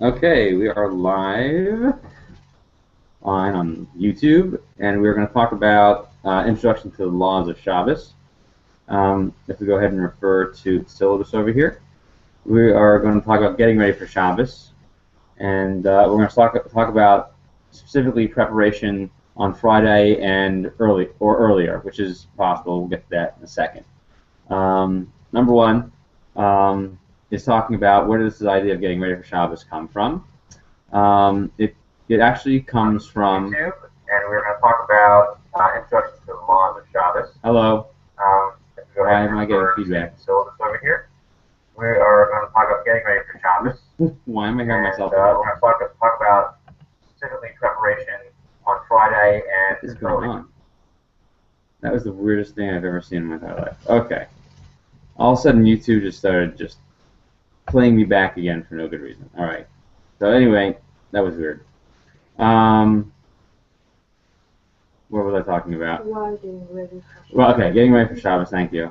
Okay, we are live on YouTube, and we're going to talk about Introduction to the Laws of Shabbos. If we go ahead and refer to the syllabus over here, we are going to talk about getting ready for Shabbos, and we're going to talk about specifically preparation on Friday and earlier, which is possible. We'll get to that in a second. Number one is talking about where does this idea of getting ready for Shabbos come from. It actually comes from YouTube, and we're going to talk about Introduction to the Laws of Shabbos. Hello. Why am I getting feedback? Syllabus over here. We are going to talk about getting ready for Shabbos. Why am I hearing myself? We're going to talk about specifically preparation on Friday and what is going on? That was the weirdest thing I've ever seen in my entire life. Okay. All of a sudden, YouTube just started playing me back again for no good reason. All right. So anyway, that was weird. What was I talking about? Getting ready for Shabbos. Well, okay, getting ready for Shabbos. Thank you.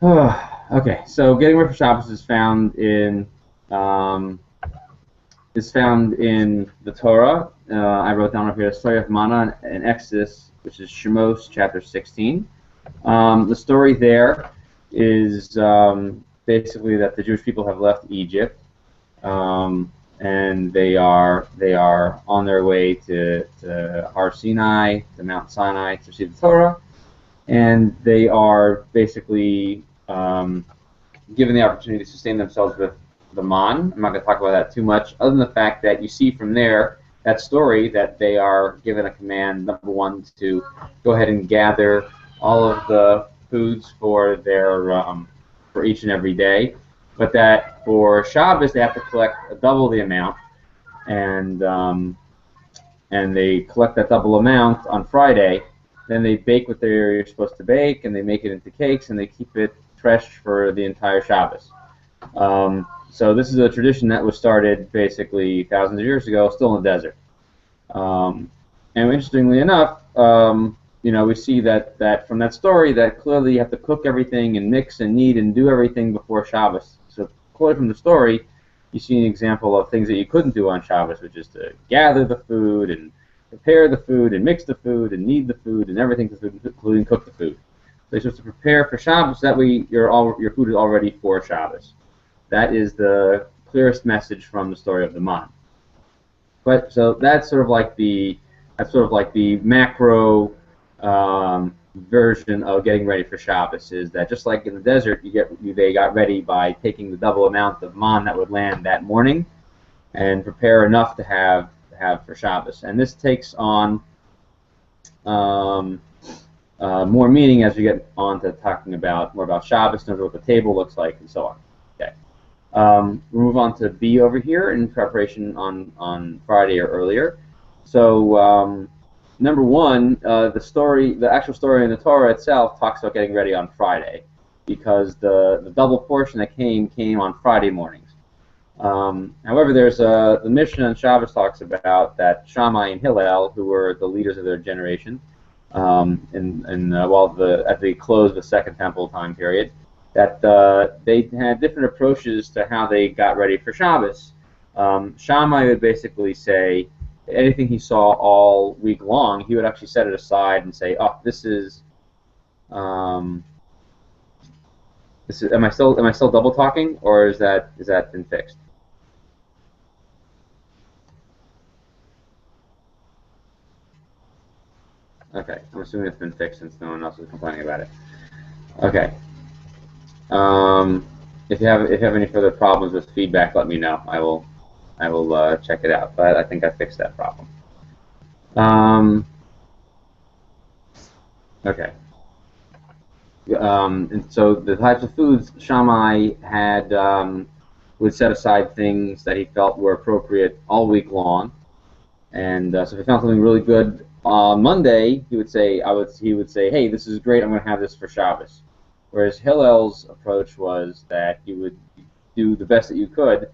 Okay, so getting ready for Shabbos is found in the Torah. I wrote down over here the story of Manna in Exodus, which is Shemos chapter 16. The story there is basically that the Jewish people have left Egypt, and they are on their way to Har Sinai, to Mount Sinai, to receive the Torah, and they are basically given the opportunity to sustain themselves with the man. I'm not going to talk about that too much, other than the fact that you see from there, that story, that they are given a command, number one, to go ahead and gather all of the foods for their for each and every day, but that for Shabbos they have to collect double the amount, and they collect that double amount on Friday. Then they bake what they're supposed to bake, and they make it into cakes, and they keep it fresh for the entire Shabbos. So this is a tradition that was started basically thousands of years ago, still in the desert. And interestingly enough, we see that from that story that clearly you have to cook everything and mix and knead and do everything before Shabbos. So clearly from the story, you see an example of things that you couldn't do on Shabbos, which is to gather the food and prepare the food and mix the food and knead the food and everything, including cook the food. So you're supposed to prepare for Shabbos. That way, your food is already for Shabbos. That is the clearest message from the story of the man. But so that's sort of like the macro version of getting ready for Shabbos, is that just like in the desert, they got ready by taking the double amount of man that would land that morning and prepare enough to have for Shabbos. And this takes on more meaning as we get on to talking more about Shabbos, know what the table looks like, and so on. Okay. We'll move on to B over here in preparation on Friday or earlier. So number one, the actual story in the Torah itself talks about getting ready on Friday, because the double portion that came on Friday mornings. However, there's the Mishnah on Shabbos talks about that Shammai and Hillel, who were the leaders of their generation, at the close of the Second Temple time period, that they had different approaches to how they got ready for Shabbos. Shammai would basically say anything he saw all week long, he would actually set it aside and say, "Oh, this is." Am I still double talking, or is that been fixed? Okay, I'm assuming it's been fixed since no one else is complaining about it. Okay. If you have any further problems with feedback, let me know. I will check it out. But I think I fixed that problem. Okay. And so the types of foods Shammai had would set aside things that he felt were appropriate all week long, and so if he found something really good on Monday, he would say, "Hey, this is great. I'm going to have this for Shabbos." Whereas Hillel's approach was that you would do the best that you could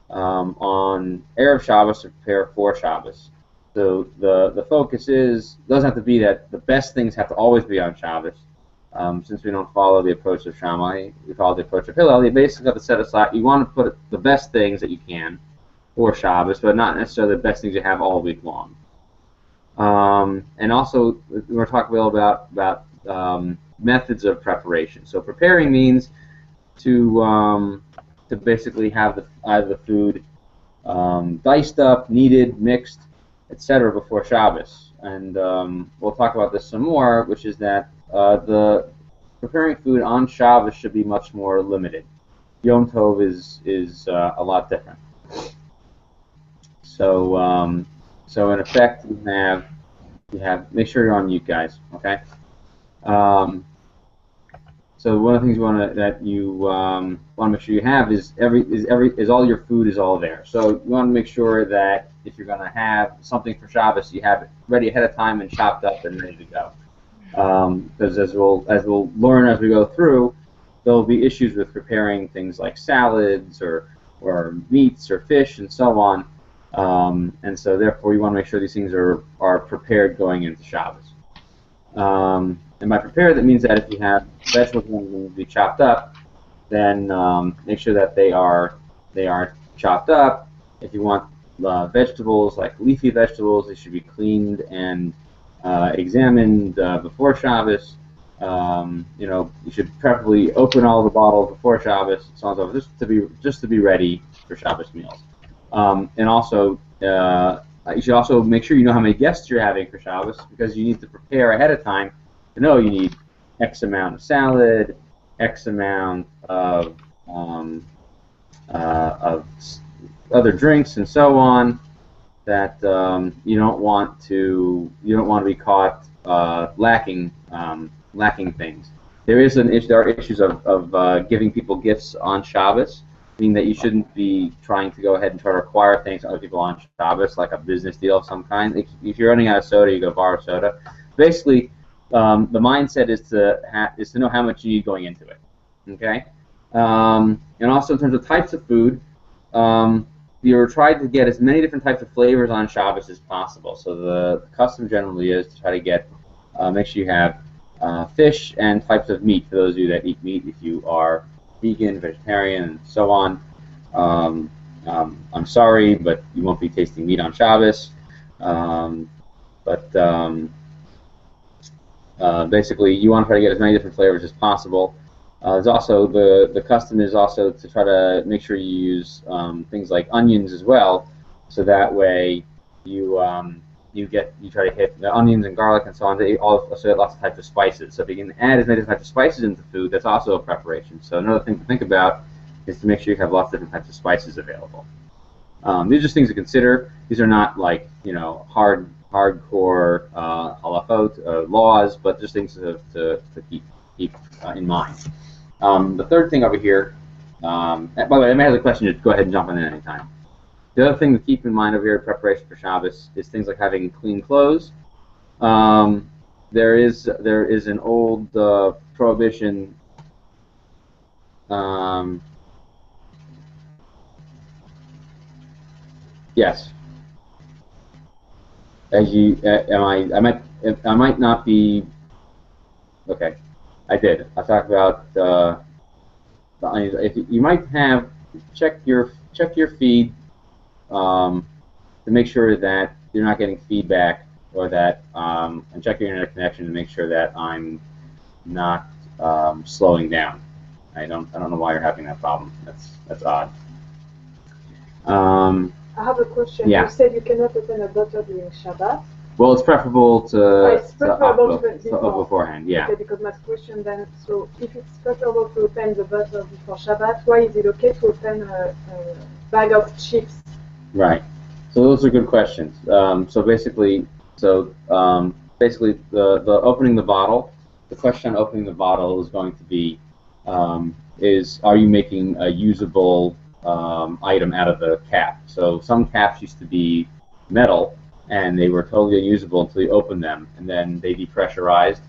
on Erev Shabbos to prepare for Shabbos. So the focus doesn't have to be that the best things have to always be on Shabbos, Since we don't follow the approach of Shammai, we follow the approach of Hillel. You basically have to set aside. You want to put the best things that you can for Shabbos, but not necessarily the best things you have all week long. And also, we're talking a little about methods of preparation. So preparing means to basically have either the food diced up, kneaded, mixed, etc. before Shabbos. And we'll talk about this some more, which is that the preparing food on Shabbos should be much more limited. Yom Tov is a lot different. So so in effect, you have make sure you're on mute, guys. Okay. So one of the things you want to make sure you have is all your food is all there. So you want to make sure that if you're going to have something for Shabbos, you have it ready ahead of time and chopped up and ready to go. Because as we'll learn as we go through, there'll be issues with preparing things like salads or meats or fish and so on. And so therefore you want to make sure these things are prepared going into Shabbos. And by prepared, that means that if you have vegetables that need to be chopped up, then make sure that they are chopped up. If you want vegetables like leafy vegetables, they should be cleaned and examined before Shabbos. You should preferably open all the bottles before Shabbos, so on and so forth, just to be ready for Shabbos meals. And also, you should also make sure you know how many guests you're having for Shabbos, because you need to prepare ahead of time to know you need X amount of salad, X amount of other drinks, and so on. That you don't want to be caught lacking things. There are issues of giving people gifts on Shabbos, meaning that you shouldn't be trying to go ahead and try to require things from other people on Shabbos, like a business deal of some kind. If you're running out of soda, you go borrow soda. Basically, the mindset is to know how much you need going into it. Okay, and also in terms of types of food, you're trying to get as many different types of flavors on Shabbos as possible. So the custom generally is to try to get make sure you have fish and types of meat for those of you that eat meat. If you are vegan, vegetarian, and so on, I'm sorry, but you won't be tasting meat on Shabbos. Basically, you want to try to get as many different flavors as possible. There's also the custom is also to try to make sure you use things like onions as well, so that way you try to hit the onions and garlic and so on. They also get lots of types of spices. So if you can add as many different types of spices into food, that's also a preparation. So another thing to think about is to make sure you have lots of different types of spices available. These are just things to consider. These are not like hardcore halachot laws, but just things to keep in mind. The third thing over here, by the way, I may have a question, just go ahead and jump in at any time. The other thing to keep in mind over here in preparation for Shabbos is things like having clean clothes. There is an old prohibition. Yes. As you, I might not be. Okay, I did. I talked about the onions. If you might have check your feed to make sure that you're not getting feedback, or that and check your internet connection to make sure that I'm not slowing down. I don't know why you're having that problem. That's odd. I have a question. Yeah. You said you cannot open a bottle during Shabbat. Well, it's preferable to open beforehand. Yeah. Okay, because my question then, so if it's preferable to open the bottle before Shabbat, why is it okay to open a bag of chips? Right. So those are good questions. So basically, the opening the bottle. The question on opening the bottle is going to be, are you making a usable item out of the cap? So some caps used to be metal, and they were totally unusable until you opened them, and then they depressurized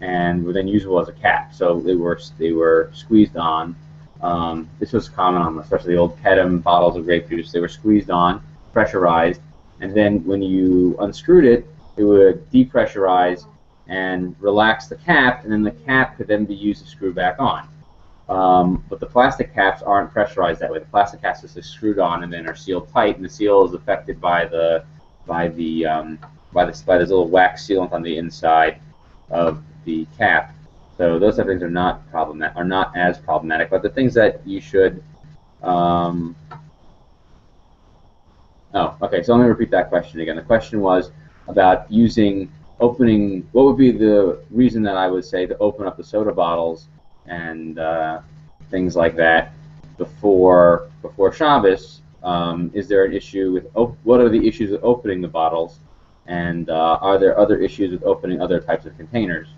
and were then usable as a cap. So they were squeezed on. This was common on especially the old Kedem bottles of grape juice. They were squeezed on, pressurized, and then when you unscrewed it, it would depressurize and relax the cap, and then the cap could then be used to screw back on. But the plastic caps aren't pressurized that way. The plastic caps are just screwed on and then are sealed tight, and the seal is affected by this little wax sealant on the inside of the cap. So those type of things are not as problematic. But the things that you should okay. So let me repeat that question again. The question was about opening. What would be the reason that I would say to open up the soda bottles and things like that before Shabbos? Is there an issue with what are the issues with opening the bottles, and are there other issues with opening other types of containers?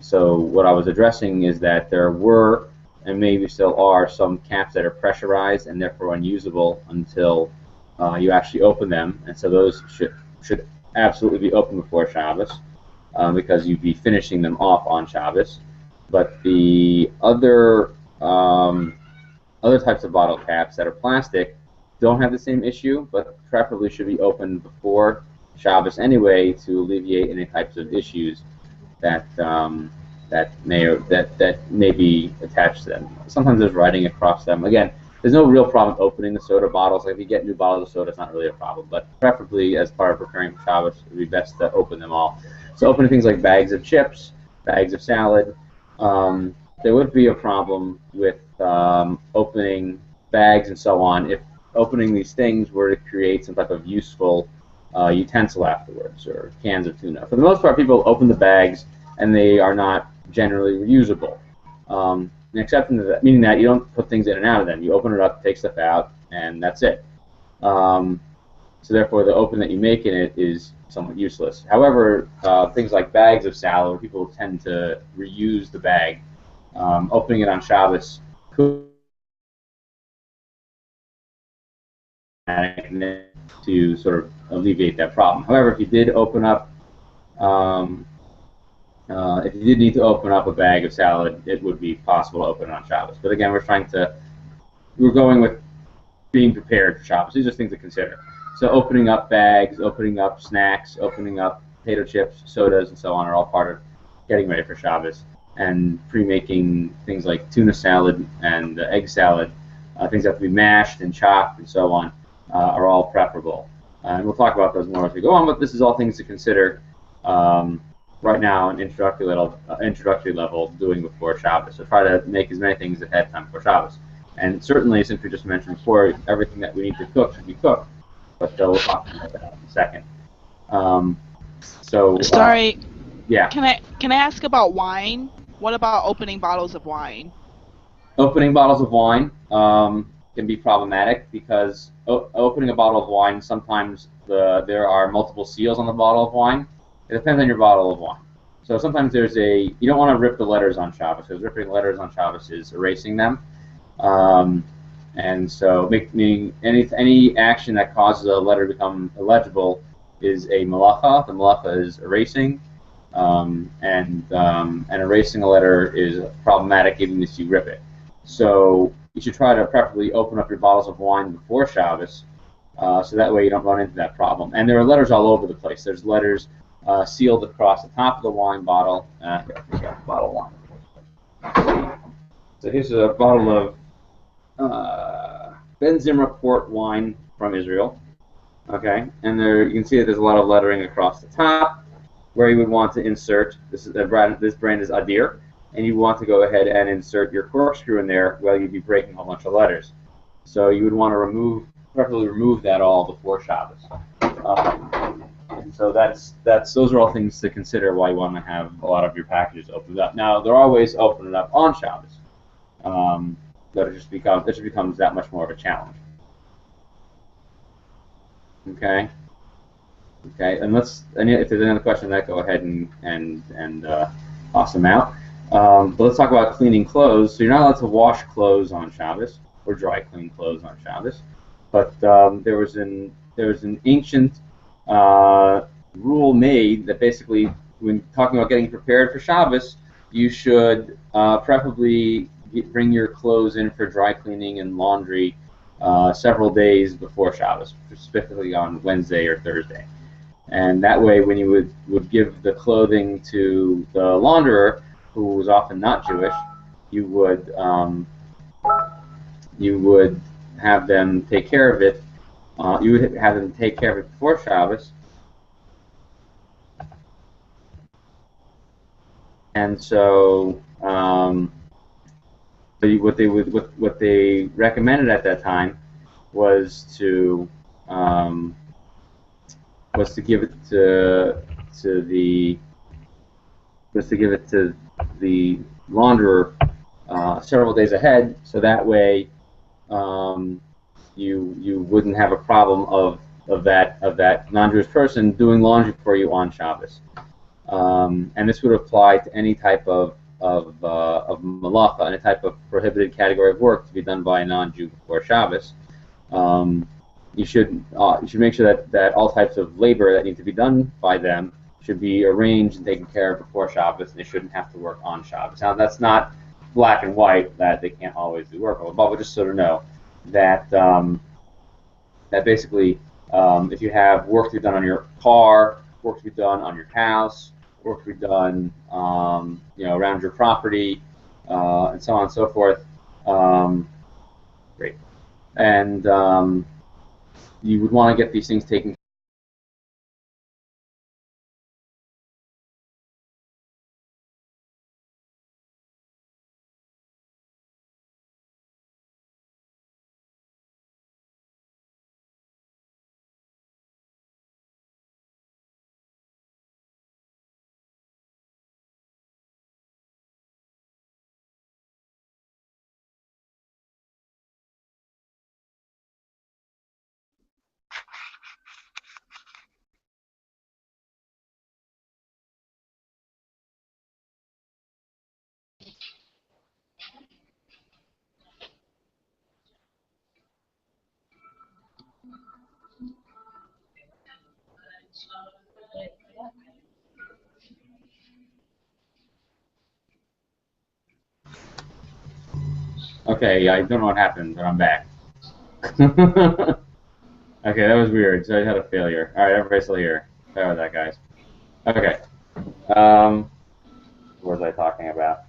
So what I was addressing is that there were, and maybe still are, some caps that are pressurized and therefore unusable until you actually open them, and so those should absolutely be open before Shabbos because you'd be finishing them off on Shabbos. But the other types of bottle caps that are plastic don't have the same issue, but preferably should be opened before Shabbos anyway to alleviate any types of issues that may be attached to them. Sometimes there's writing across them. Again, there's no real problem opening the soda bottles. Like if you get new bottles of soda, it's not really a problem. But preferably, as part of preparing for Shabbos, it would be best to open them all. So opening things like bags of chips, bags of salad. There would be a problem with opening bags and so on if opening these things were to create some type of useful utensil afterwards, or cans of tuna. For the most part, people open the bags and they are not generally reusable. An exception to that, meaning that you don't put things in and out of them. You open it up, take stuff out, and that's it. So therefore, the open that you make in it is somewhat useless. However, things like bags of salad, where people tend to reuse the bag, opening it on Shabbos could to sort of alleviate that problem. However, if you did open up if you did need to open up a bag of salad, it would be possible to open it on Shabbos. But again, we're going with being prepared for Shabbos. These are things to consider. So opening up bags, opening up snacks, opening up potato chips, sodas, and so on are all part of getting ready for Shabbos. And pre-making things like tuna salad and egg salad, things that have to be mashed and chopped and so on, are all preferable. And we'll talk about those more as we go on, but this is all things to consider right now, an introductory level doing before Shabbos. So try to make as many things ahead of time before Shabbos. And certainly, since we just mentioned before, everything that we need to cook should be cooked. But we'll talk about that in a second. Sorry. Yeah. Can I ask about wine? What about opening bottles of wine? Opening bottles of wine can be problematic because opening a bottle of wine, sometimes there are multiple seals on the bottle of wine. It depends on your bottle of wine. So sometimes you don't want to rip the letters on Shabbos, because ripping letters on Shabbos is erasing them. And so meaning any action that causes a letter to become illegible is a malacha. The malacha is erasing, and erasing a letter is problematic even if you rip it. So you should try to preferably open up your bottles of wine before Shabbos, so that way you don't run into that problem. And there are letters all over the place. There's letters sealed across the top of the wine bottle. Here, we got a bottle of wine. So here's a bottle of Ben Zimra port wine from Israel. Okay, and there you can see that there's a lot of lettering across the top where you would want to insert. This brand is Adir, and you want to go ahead and insert your corkscrew in there while you'd be breaking a whole bunch of letters. So you would want to preferably remove that all before Shabbos. And so those are all things to consider why you want to have a lot of your packages opened up. Now there are ways to open it up on Shabbos, but it just becomes that much more of a challenge. Okay. And if there's any other question on that, go ahead and toss them out. But let's talk about cleaning clothes. So you're not allowed to wash clothes on Shabbos or dry clean clothes on Shabbos. But there was an ancient rule made that basically, when talking about getting prepared for Shabbos, you should preferably bring your clothes in for dry cleaning and laundry several days before Shabbos, specifically on Wednesday or Thursday. And that way, when you would give the clothing to the launderer, who was often not Jewish, you would have them take care of it. You would have them take care of it before Shabbos. And so, what they recommended at that time was to give it to the launderer several days ahead, so that way you wouldn't have a problem of that non-Jewish person doing laundry for you on Shabbos. And this would apply to any type of malacha, any type of prohibited category of work to be done by a non-Jew before Shabbos. You should make sure that all types of labor that need to be done by them should be arranged and taken care of before Shabbos, and they shouldn't have to work on Shabbos. Now, that's not black and white that they can't always do work, but just so to know that that basically, if you have work to be done on your car, work to be done on your house, work to be done, around your property, and so on and so forth. Great, and you would want to get these things taken. Okay, I don't know what happened, but I'm back. Okay, that was weird. So I had a failure. All right, everybody's still here. Sorry about that, guys. Okay. What was I talking about?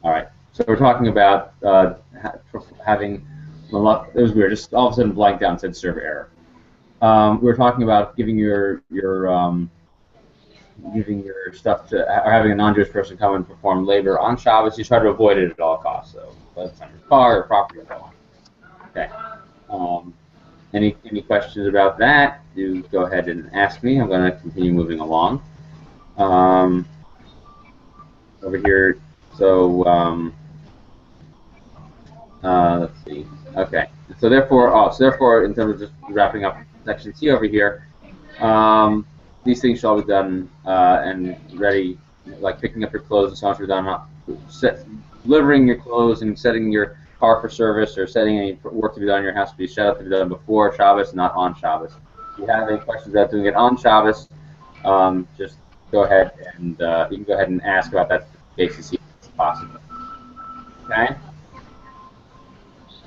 All right. So we're talking about having. It was weird. Just all of a sudden blanked out and said server error. We were talking about giving your stuff to, or having a non-Jewish person come and perform labor on Shabbos. You try to avoid it at all costs. So whether it's on your car or property and so on. Okay. Any questions about that? Do go ahead and ask me. I'm going to continue moving along. Over here. So let's see. Okay. So therefore, in terms of just wrapping up section C over here, these things shall be done and ready, like picking up your clothes and so on, should be done. Delivering your clothes and setting your car for service or setting any work to be done in your house to be set up to be done before Shabbos, not on Shabbos. If you have any questions about doing it on Shabbos, just go ahead and you can go ahead and ask about that case to see if it's possible. Okay.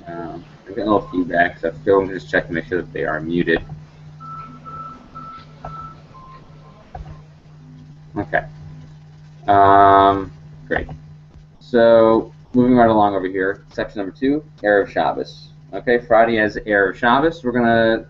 I'm getting a little feedback, so I'm going to just check to make sure that they are muted. Okay. Great. So moving right along over here, section number 2, Erev Shabbos. Okay, Friday as Erev Shabbos. We're gonna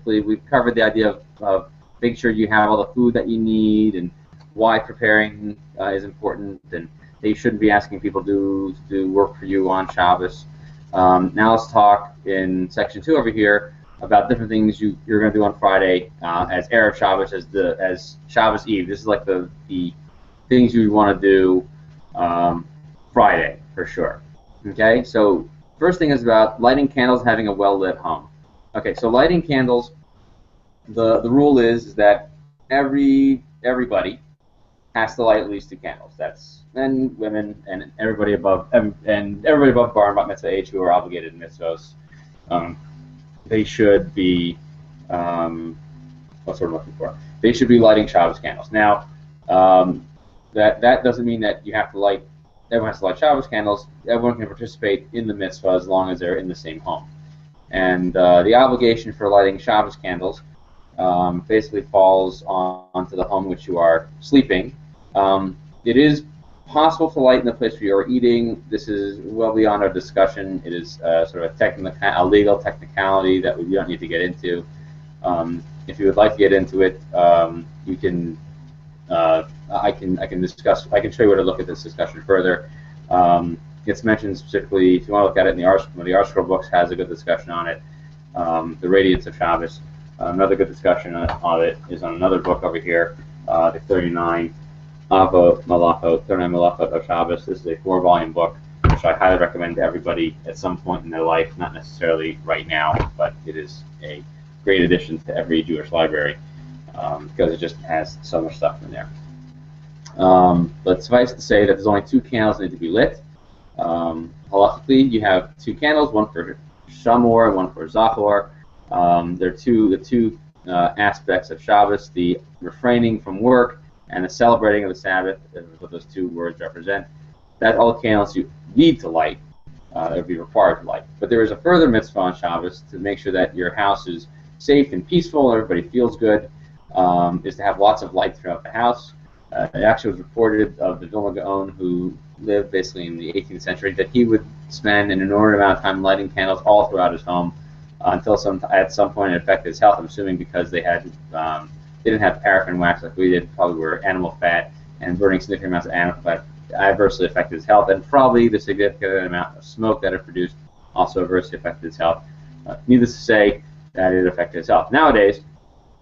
we've covered the idea of making sure you have all the food that you need and why preparing is important, and that you shouldn't be asking people to do work for you on Shabbos. Now let's talk in section 2 over here about different things you're going to do on Friday as Erev Shabbos, as Shabbos Eve. This is like the things you want to do Friday for sure. Okay, so first thing is about lighting candles and having a well-lit home. Okay, so lighting candles, the rule is that everybody has to light at least 2 candles. That's men, women, and everybody above bar and bat mitzvah age who are obligated in mitzvahs. They should be what's what I'm looking for. They should be lighting Shabbos candles. Now, that doesn't mean that you have to light. Everyone has to light Shabbos candles. Everyone can participate in the mitzvah as long as they're in the same home. And the obligation for lighting Shabbos candles basically falls onto the home in which you are sleeping. It is possible to light in the place where you are eating. This is well beyond our discussion. It is sort of a legal technicality that we don't need to get into. If you would like to get into it, you can. I can discuss. I can show you where to look at this discussion further. It's mentioned specifically. If you want to look at it in the Art, one of the Art Scroll books has a good discussion on it. The Radiance of Shabbos. Another good discussion on it is on another book over here, the 39 Avot Malachot, 39 Malachot of Shabbos. This is a 4-volume book, which I highly recommend to everybody at some point in their life, not necessarily right now, but it is a great addition to every Jewish library because it just has so much stuff in there. But suffice to say that there's only 2 candles that need to be lit. Halachically, you have 2 candles, one for Shamor and one for Zachor. There are the two aspects of Shabbos, the refraining from work and the celebrating of the Sabbath, what those 2 words represent. That's all the candles you need to light, that would be required to light. But there is a further mitzvah on Shabbos to make sure that your house is safe and peaceful, everybody feels good, is to have lots of light throughout the house. It actually was reported of the Vilna Gaon, who lived basically in the 18th century, that he would spend an inordinate amount of time lighting candles all throughout his home until at some point it affected his health. I'm assuming because they didn't have paraffin wax like we did, probably were animal fat, and burning significant amounts of animal fat adversely affected his health, and probably the significant amount of smoke that it produced also adversely affected his health. Needless to say that it affected his health. Nowadays,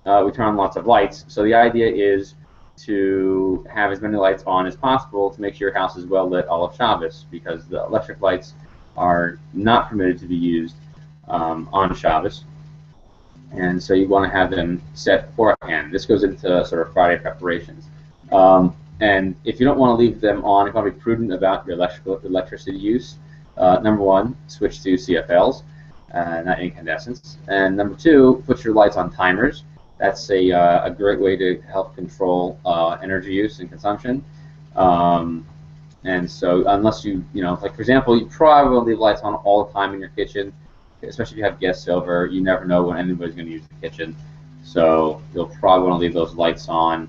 we turn on lots of lights, so the idea is to have as many lights on as possible to make sure your house is well lit all of Shabbos, because the electric lights are not permitted to be used on Shabbos, and so you want to have them set beforehand. This goes into sort of Friday preparations. And if you don't want to leave them on, if you want to be prudent about your electricity use, number 1, switch to CFLs, not incandescents. And number 2, put your lights on timers. That's a great way to help control energy use and consumption. And so unless like for example, you probably will leave lights on all the time in your kitchen, especially if you have guests over. You never know when anybody's going to use the kitchen. So you'll probably want to leave those lights on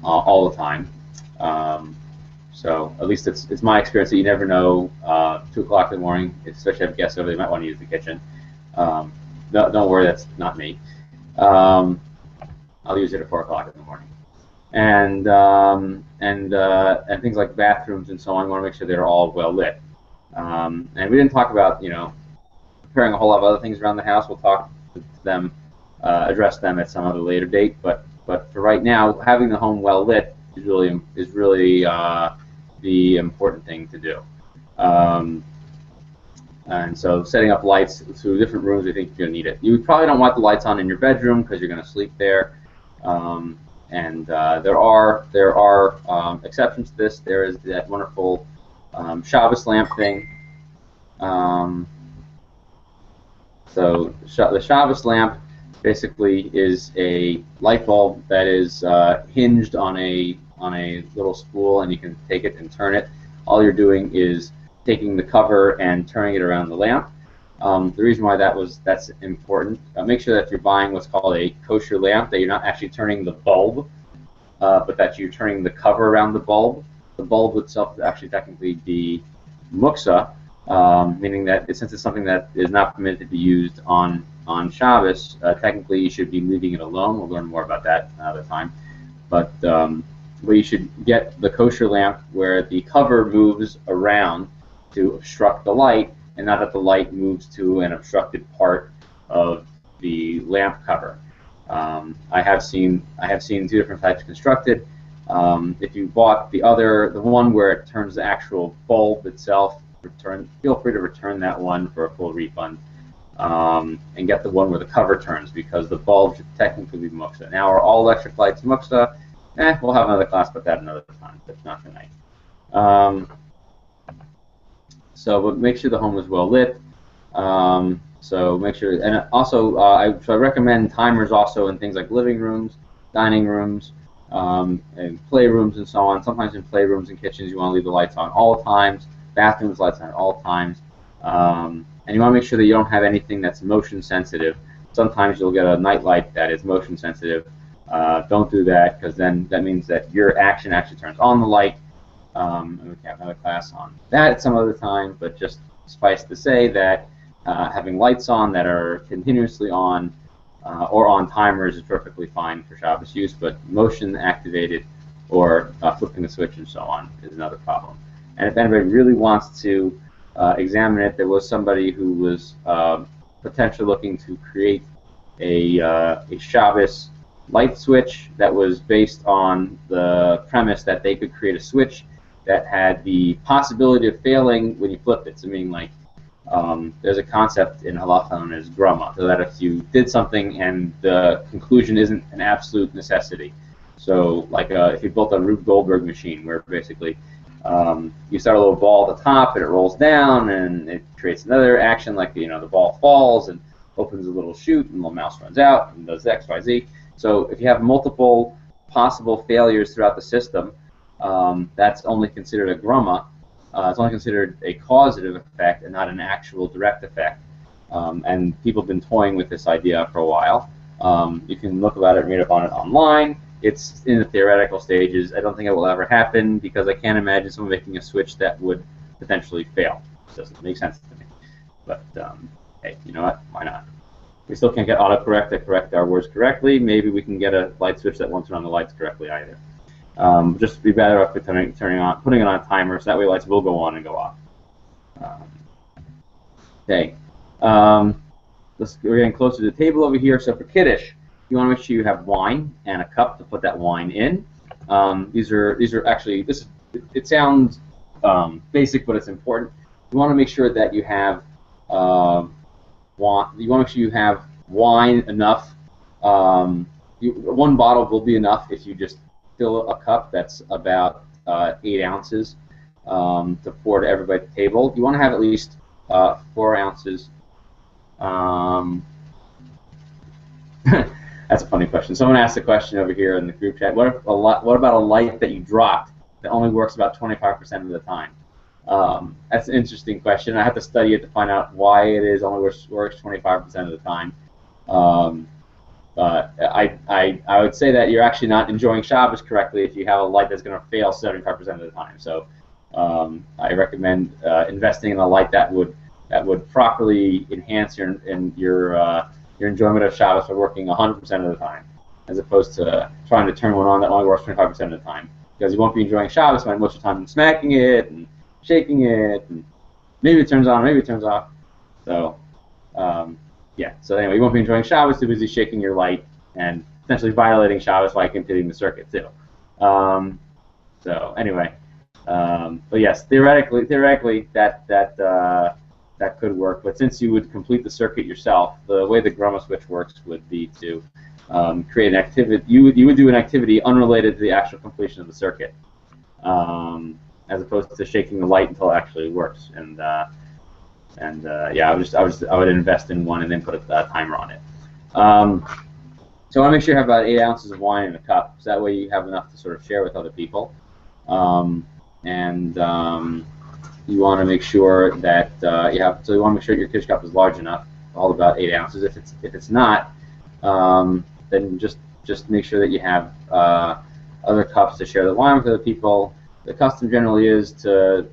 all the time. So at least it's my experience that you never know. 2 o'clock in the morning, especially if you have guests over, they might want to use the kitchen. Don't worry, that's not me. I'll use it at 4 o'clock in the morning. And things like bathrooms and so on, you want to make sure they're all well lit. And we didn't talk about preparing a whole lot of other things around the house. We'll talk to them, address them at some other later date. But for right now, having the home well lit is really the important thing to do. And so setting up lights through different rooms, I think you're going to need it. You probably don't want the lights on in your bedroom because you're going to sleep there. There are exceptions to this. There is that wonderful Shabbos lamp thing. So the Shabbos lamp basically is a light bulb that is hinged on a little spool, and you can take it and turn it. All you're doing is taking the cover and turning it around the lamp. The reason why that's important, make sure that you're buying what's called a kosher lamp, that you're not actually turning the bulb, but that you're turning the cover around the bulb. The bulb itself would actually technically be muksa, meaning that since it's something that is not permitted to be used on Shabbos, technically you should be leaving it alone. We'll learn more about that another time. But you should get the kosher lamp where the cover moves around to obstruct the light, and not that the light moves to an obstructed part of the lamp cover. I have seen 2 different types constructed. If you bought the one where it turns the actual bulb itself, feel free to return that one for a full refund, and get the one where the cover turns, because the bulb should technically be muksa. Now, are all electric lights muksa? We'll have another class about that another time, but not tonight. But make sure the home is well lit. So make sure, and also I recommend timers also in things like living rooms, dining rooms, and playrooms and so on. Sometimes in playrooms and kitchens you want to leave the lights on all times. Bathrooms, lights on at all times. And you want to make sure that you don't have anything that's motion sensitive. Sometimes you'll get a night light that is motion sensitive. Don't do that, because then that means that your action actually turns on the light. And we can have another class on that at some other time, but just suffice to say that having lights on that are continuously on or on timers is perfectly fine for Shabbos use, but motion activated or flipping the switch and so on is another problem. And if anybody really wants to examine it, there was somebody who was potentially looking to create a Shabbos light switch that was based on the premise that they could create a switch that had the possibility of failing when you flipped it. So meaning like there's a concept in halacha known as grama, so that if you did something and the conclusion isn't an absolute necessity. So like if you built a Rube Goldberg machine where basically you start a little ball at the top and it rolls down and it creates another action, like the ball falls and opens a little chute and the little mouse runs out and does X, Y, Z. So if you have multiple possible failures throughout the system, that's only considered a grama. It's only considered a causative effect and not an actual direct effect. And people have been toying with this idea for a while. You can look about it and read up on it online. It's in the theoretical stages. I don't think it will ever happen because I can't imagine someone making a switch that would potentially fail. It doesn't make sense to me. But hey, you know what? Why not? We still can't get autocorrect to correct our words correctly. Maybe we can get a light switch that won't turn on the lights correctly either. Just be better off with putting it on a timer, so that way lights will go on and go off. Okay. We're getting closer to the table over here. So for Kiddush, you want to make sure you have wine and a cup to put that wine in. These are actually, it sounds basic, but it's important. You want to make sure that you have wine enough. One bottle will be enough if you just fill a cup that's about 8 ounces to pour to everybody at the table. You want to have at least 4 ounces. That's a funny question. Someone asked a question over here in the group chat. What about a light that you dropped that only works about 25% of the time? That's an interesting question. I have to study it to find out why it is only works 25% of the time. I would say that you're actually not enjoying Shabbos correctly if you have a light that's going to fail 75% of the time. So I recommend investing in a light that would properly enhance your enjoyment of Shabbos by working 100% of the time, as opposed to trying to turn one on that only works 25% of the time, because you won't be enjoying Shabbos by most of the time smacking it and shaking it, and maybe it turns on, maybe it turns off. So yeah. So anyway, you won't be enjoying Shabbos too busy shaking your light and potentially violating Shabbos by completing the circuit too. So anyway, but yes, theoretically that could work. But since you would complete the circuit yourself, the way the grama switch works would be to create an activity. You would do an activity unrelated to the actual completion of the circuit, as opposed to shaking the light until it actually works. And yeah, I would invest in one and then put a timer on it. So I want to make sure you have about 8 ounces of wine in a cup, so that way you have enough to sort of share with other people. You want to make sure that you want to make sure your Kiddush cup is large enough, all about 8 ounces. If it's not, then just make sure that you have other cups to share the wine with other people. The custom generally is to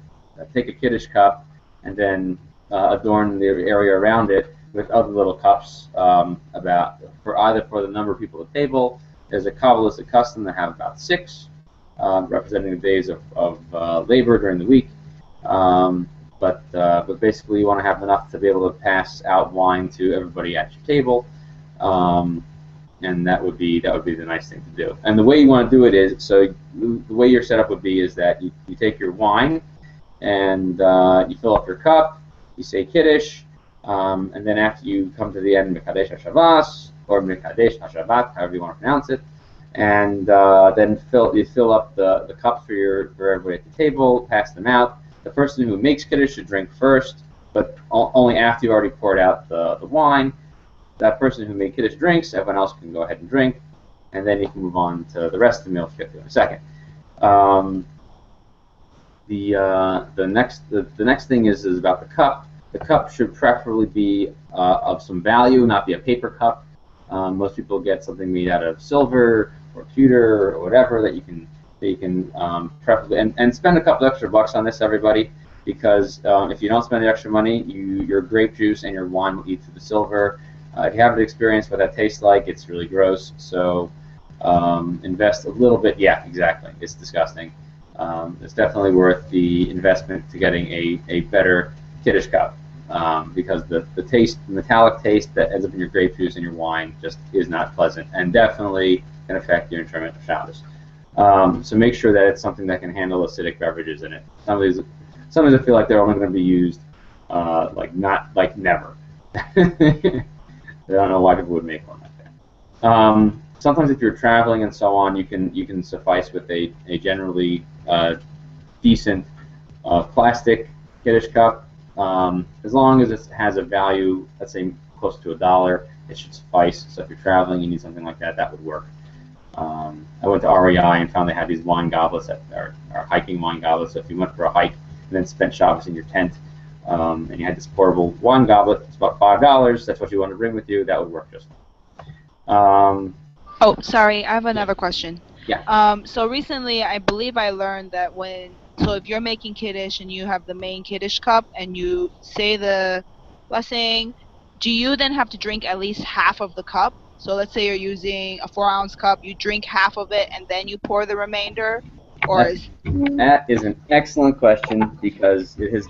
take a Kiddush cup and then adorn the area around it with other little cups for the number of people at the table. There's a Kabbalistic custom to have about 6, representing the days of labor during the week. But basically, you want to have enough to be able to pass out wine to everybody at your table, and that would be the nice thing to do. And the way you want to do it is, so the way your setup would be is that you take your wine and you fill up your cup, you say Kiddush, and then after you come to the end, Mekadesh HaShavas, or Mekadesh HaShabbat, however you want to pronounce it, and then you fill up the cups for everybody at the table, pass them out. The person who makes Kiddush should drink first, but only after you've already poured out the wine. That person who made Kiddush drinks, everyone else can go ahead and drink, and then you can move on to the rest of the meal, which we'll get to in a second. The next thing is about the cup. The cup should preferably be of some value, not be a paper cup. Most people get something made out of silver or pewter or whatever that you can preferably and spend a couple extra bucks on this, everybody, because if you don't spend the extra money, your grape juice and your wine will eat through the silver. If you haven't experienced what that tastes like, it's really gross. So invest a little bit. Yeah, exactly. It's disgusting. It's definitely worth the investment to getting a better Kiddush cup. Because the taste, the metallic taste that ends up in your grape juice and your wine just is not pleasant, and definitely can affect your enjoyment of Shabbos. So make sure that it's something that can handle acidic beverages in it. Some of these I feel like they're only going to be used like never. I don't know why people would make one like that. Sometimes if you're traveling and so on, you can suffice with a generally decent plastic Kiddush cup. As long as it has a value, let's say close to $1, it should suffice. So if you're traveling, you need something like that, that would work. I went to REI and found they had these wine goblets that are hiking wine goblets. So if you went for a hike and then spent Shabbos in your tent, and you had this portable wine goblet, it's about $5. That's what you want to bring with you. That would work just fine. Oh, sorry. I have another question. Yeah. So recently, I believe I learned that if you're making Kiddush and you have the main Kiddush cup and you say the blessing, do you then have to drink at least half of the cup? So let's say you're using a 4-ounce cup, you drink half of it and then you pour the remainder, or That is an excellent question, because it is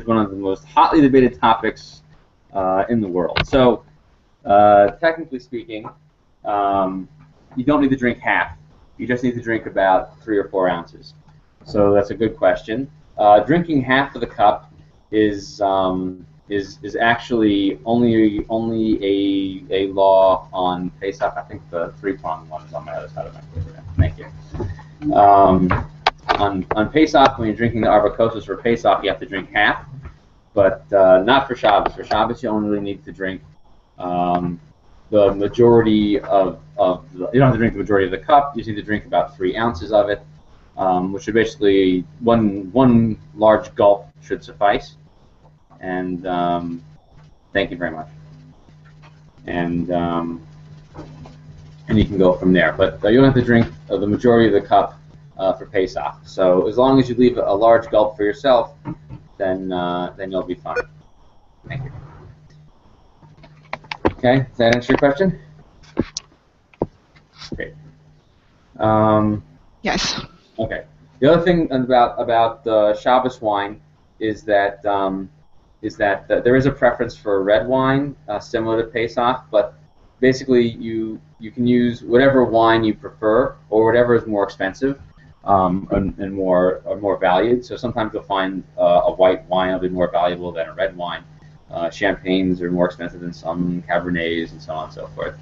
one of the most hotly debated topics in the world. So technically speaking, you don't need to drink half. You just need to drink about 3 or 4 ounces. So that's a good question. Drinking half of the cup is actually only a law on Pesach. I think the 3-pronged one is on my other side of my paper. Thank you. On Pesach, when you're drinking the arba kosas for Pesach, you have to drink half, but not for Shabbos. For Shabbos, you only really need to drink the majority of you don't have to drink the majority of the cup. You just need to drink about 3 ounces of it, which is basically one large gulp should suffice. And thank you very much. And you can go from there. But you don't have to drink the majority of the cup for Pesach. So as long as you leave a large gulp for yourself, then you'll be fine. Thank you. Okay, does that answer your question? Great. yes. Okay. The other thing about Shabbos wine is that there is a preference for red wine, similar to Pesach, but basically you can use whatever wine you prefer or whatever is more expensive and more valued. So sometimes you'll find a white wine will be more valuable than a red wine. Champagnes are more expensive than some Cabernets and so on and so forth.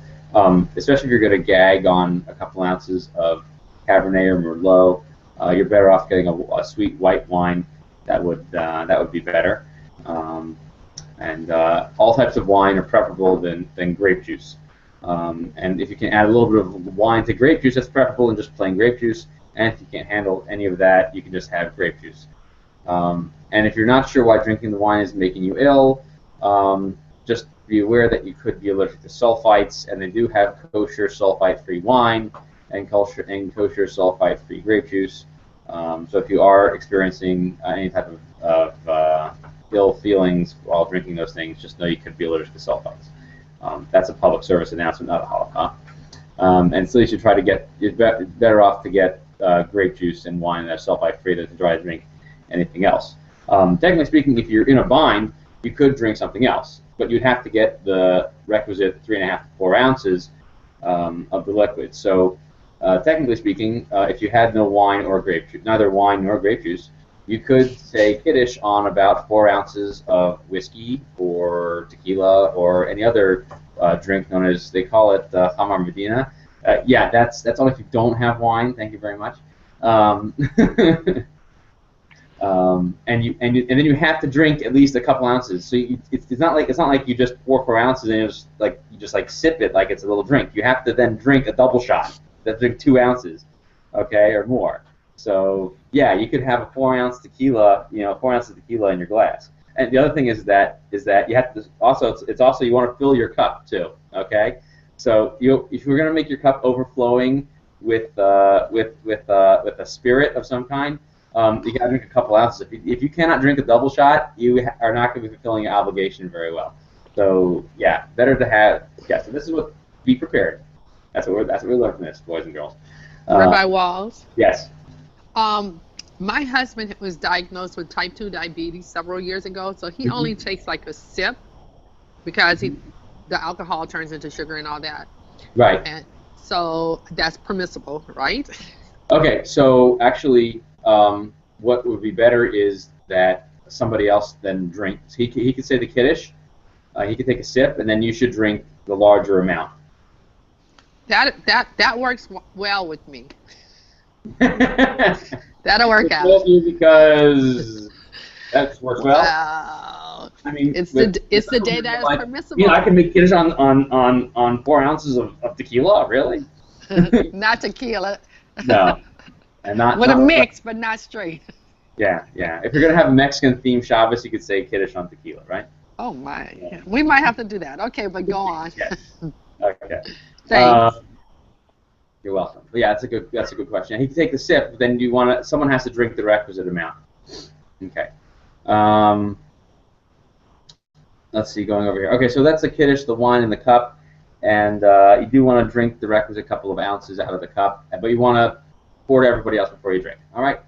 Especially if you're going to gag on a couple ounces of Cabernet or Merlot, you're better off getting a sweet white wine. That would be better. And all types of wine are preferable than grape juice. And if you can add a little bit of wine to grape juice, that's preferable than just plain grape juice. And if you can't handle any of that, you can just have grape juice. And if you're not sure why drinking the wine is making you ill, just be aware that you could be allergic to sulfites, and they do have kosher sulfite-free wine and kosher sulfite-free grape juice. So if you are experiencing any type of ill feelings while drinking those things, just know you could be allergic to sulfites. That's a public service announcement, not a halacha. And so you should try to you're better off to get grape juice and wine that are sulfite-free than to try to drink anything else. Technically speaking, if you're in a bind, you could drink something else, but you'd have to get the requisite 3.5 to 4 ounces of the liquid. So technically speaking, if you had no wine or grape juice, neither wine nor grape juice, you could say Kiddush on about 4 ounces of whiskey or tequila or any other drink known as, they call it Hamar Medina. Yeah, that's only if you don't have wine. Thank you very much. And then you have to drink at least a couple ounces. So it's not like you just pour 4 ounces and you just sip it like it's a little drink. You have to then drink a double shot. That's drink 2 ounces, okay, or more. So yeah, you could have a 4-ounce tequila, 4 ounces of tequila in your glass. And the other thing is that you have to also it's also you want to fill your cup too. Okay, so if you're going to make your cup overflowing with a spirit of some kind, you got to drink a couple ounces. If you cannot drink a double shot, you are not going to be fulfilling your obligation very well. So yeah, better to have. Yeah, so this is what be prepared. That's what we learn from this, boys and girls. Rabbi Walls. Yes. My husband was diagnosed with type 2 diabetes several years ago, so he only takes like a sip because the alcohol turns into sugar and all that. Right. And so that's permissible, right? Okay, so actually, what would be better is that somebody else then drinks. He could say the kiddush, he could take a sip, and then you should drink the larger amount. That works well with me. That'll work out. Because that works well. I mean, it's the day that is permissible. You know, I can make kiddush on 4 ounces of tequila, really? Not tequila. No, and not with a mix, but not straight. Yeah. If you're gonna have a Mexican themed Shabbos, you could say kiddush on tequila, right? Oh my, yeah. We might have to do that. Okay, but go on. Yes. Okay. Thanks. You're welcome. But yeah, that's a good question. He can take the sip, but then someone has to drink the requisite amount. Okay. Let's see, going over here. Okay, so that's the kiddush, the wine in the cup, and you do want to drink the requisite couple of ounces out of the cup, but you want to pour to everybody else before you drink. All right.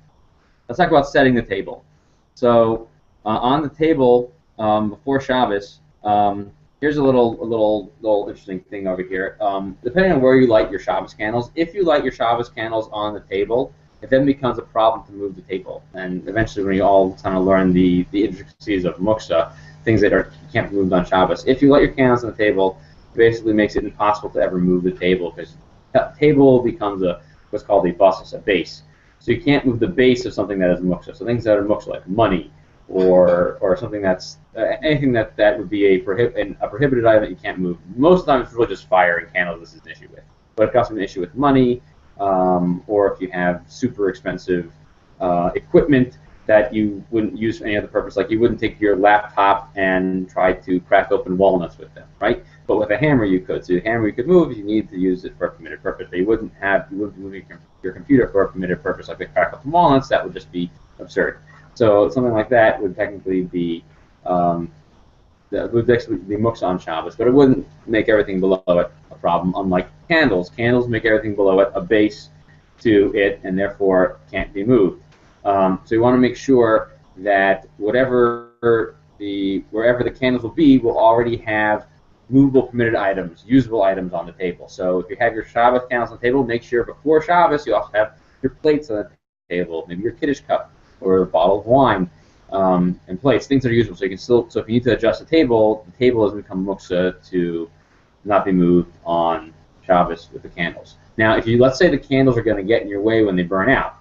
Let's talk about setting the table. So on the table before Shabbos, here's a little interesting thing over here. Depending on where you light your Shabbos candles, if you light your Shabbos candles on the table, it then becomes a problem to move the table. And eventually, when you all kind of learn the intricacies of muksa, things that can't be moved on Shabbos, if you light your candles on the table, it basically makes it impossible to ever move the table, because the table becomes what's called a basis, a base. So you can't move the base of something that is muksa. So things that are muksa, like money, or something that's anything that would be a prohibited item that you can't move. Most of the time, it's really just fire and candles this is an issue with. But it comes from an issue with money, or if you have super expensive equipment that you wouldn't use for any other purpose, like you wouldn't take your laptop and try to crack open walnuts with them, right? But with a hammer you could. So the hammer you could move if you need to use it for a permitted purpose. But you wouldn't move your computer for a permitted purpose, like to crack open walnuts. That would just be absurd. So something like that would technically be muksa on Shabbos, but it wouldn't make everything below it a problem. Unlike candles, candles make everything below it a base to it, and therefore can't be moved. So you want to make sure that wherever the candles will be, will already have movable permitted items, usable items on the table. So if you have your Shabbos candles on the table, make sure before Shabbos you also have your plates on the table, maybe your kiddush cup or a bottle of wine, and plates, things that are usable. So you can still, so if you need to adjust the table has become muksa to not be moved on Shabbos with the candles. Now, let's say the candles are going to get in your way when they burn out.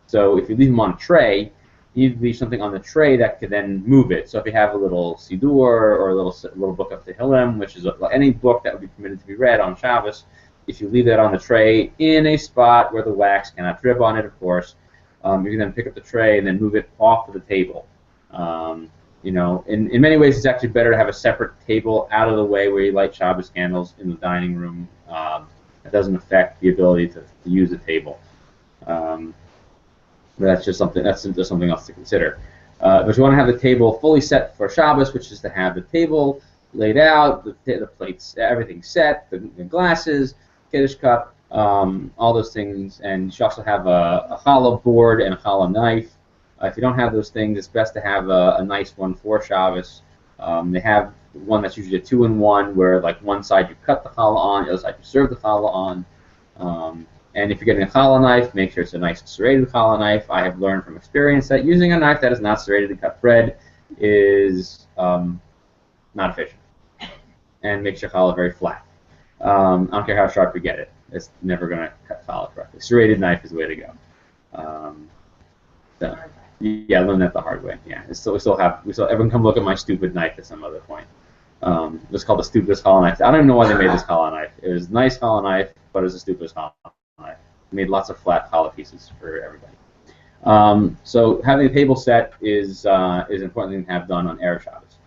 So if you leave them on a tray, you need to leave something on the tray that could then move it. So if you have a little Siddur or a little book of Tehillim, which is any book that would be permitted to be read on Shabbos, if you leave that on the tray in a spot where the wax cannot drip on it, of course, you can then pick up the tray and then move it off of the table. In many ways, it's actually better to have a separate table out of the way where you light Shabbos candles in the dining room. That doesn't affect the ability to use the table. That's just something else to consider. But you want to have the table fully set for Shabbos, which is to have the table laid out, the plates, everything set, the glasses, kiddush cup, all those things, and you should also have a challah board and a challah knife. If you don't have those things, it's best to have a nice one for Shabbos. They have one that's usually a 2-in-1, where like one side you cut the challah on, the other side you serve the challah on. And if you're getting a challah knife, make sure it's a nice serrated challah knife. I have learned from experience that using a knife that is not serrated to cut bread is not efficient and makes your challah very flat. I don't care how sharp you get it. It's never going to cut challah correctly. Serrated knife is the way to go. Yeah, I learned that the hard way. Yeah, everyone come look at my stupid knife at some other point. It's called the stupidest challah knife. I don't even know why they made this challah knife. It was a nice challah knife, but it was the stupidest challah knife. It made lots of flat challah pieces for everybody. So having a table set is an important thing to have done on Erev Shabbos.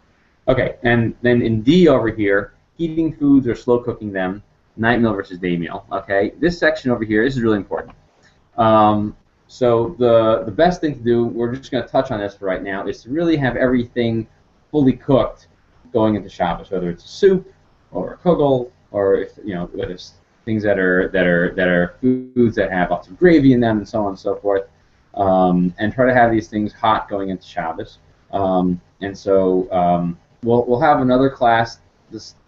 Okay, and then in D over here, heating foods or slow cooking them, night meal versus day meal. Okay, this section over here, this is really important. So the best thing to do, we're just going to touch on this for right now, is to really have everything fully cooked going into Shabbos, whether it's a soup or a kugel, or if whether it's things that are foods that have lots of gravy in them and so on and so forth, and try to have these things hot going into Shabbos. And so we'll have another class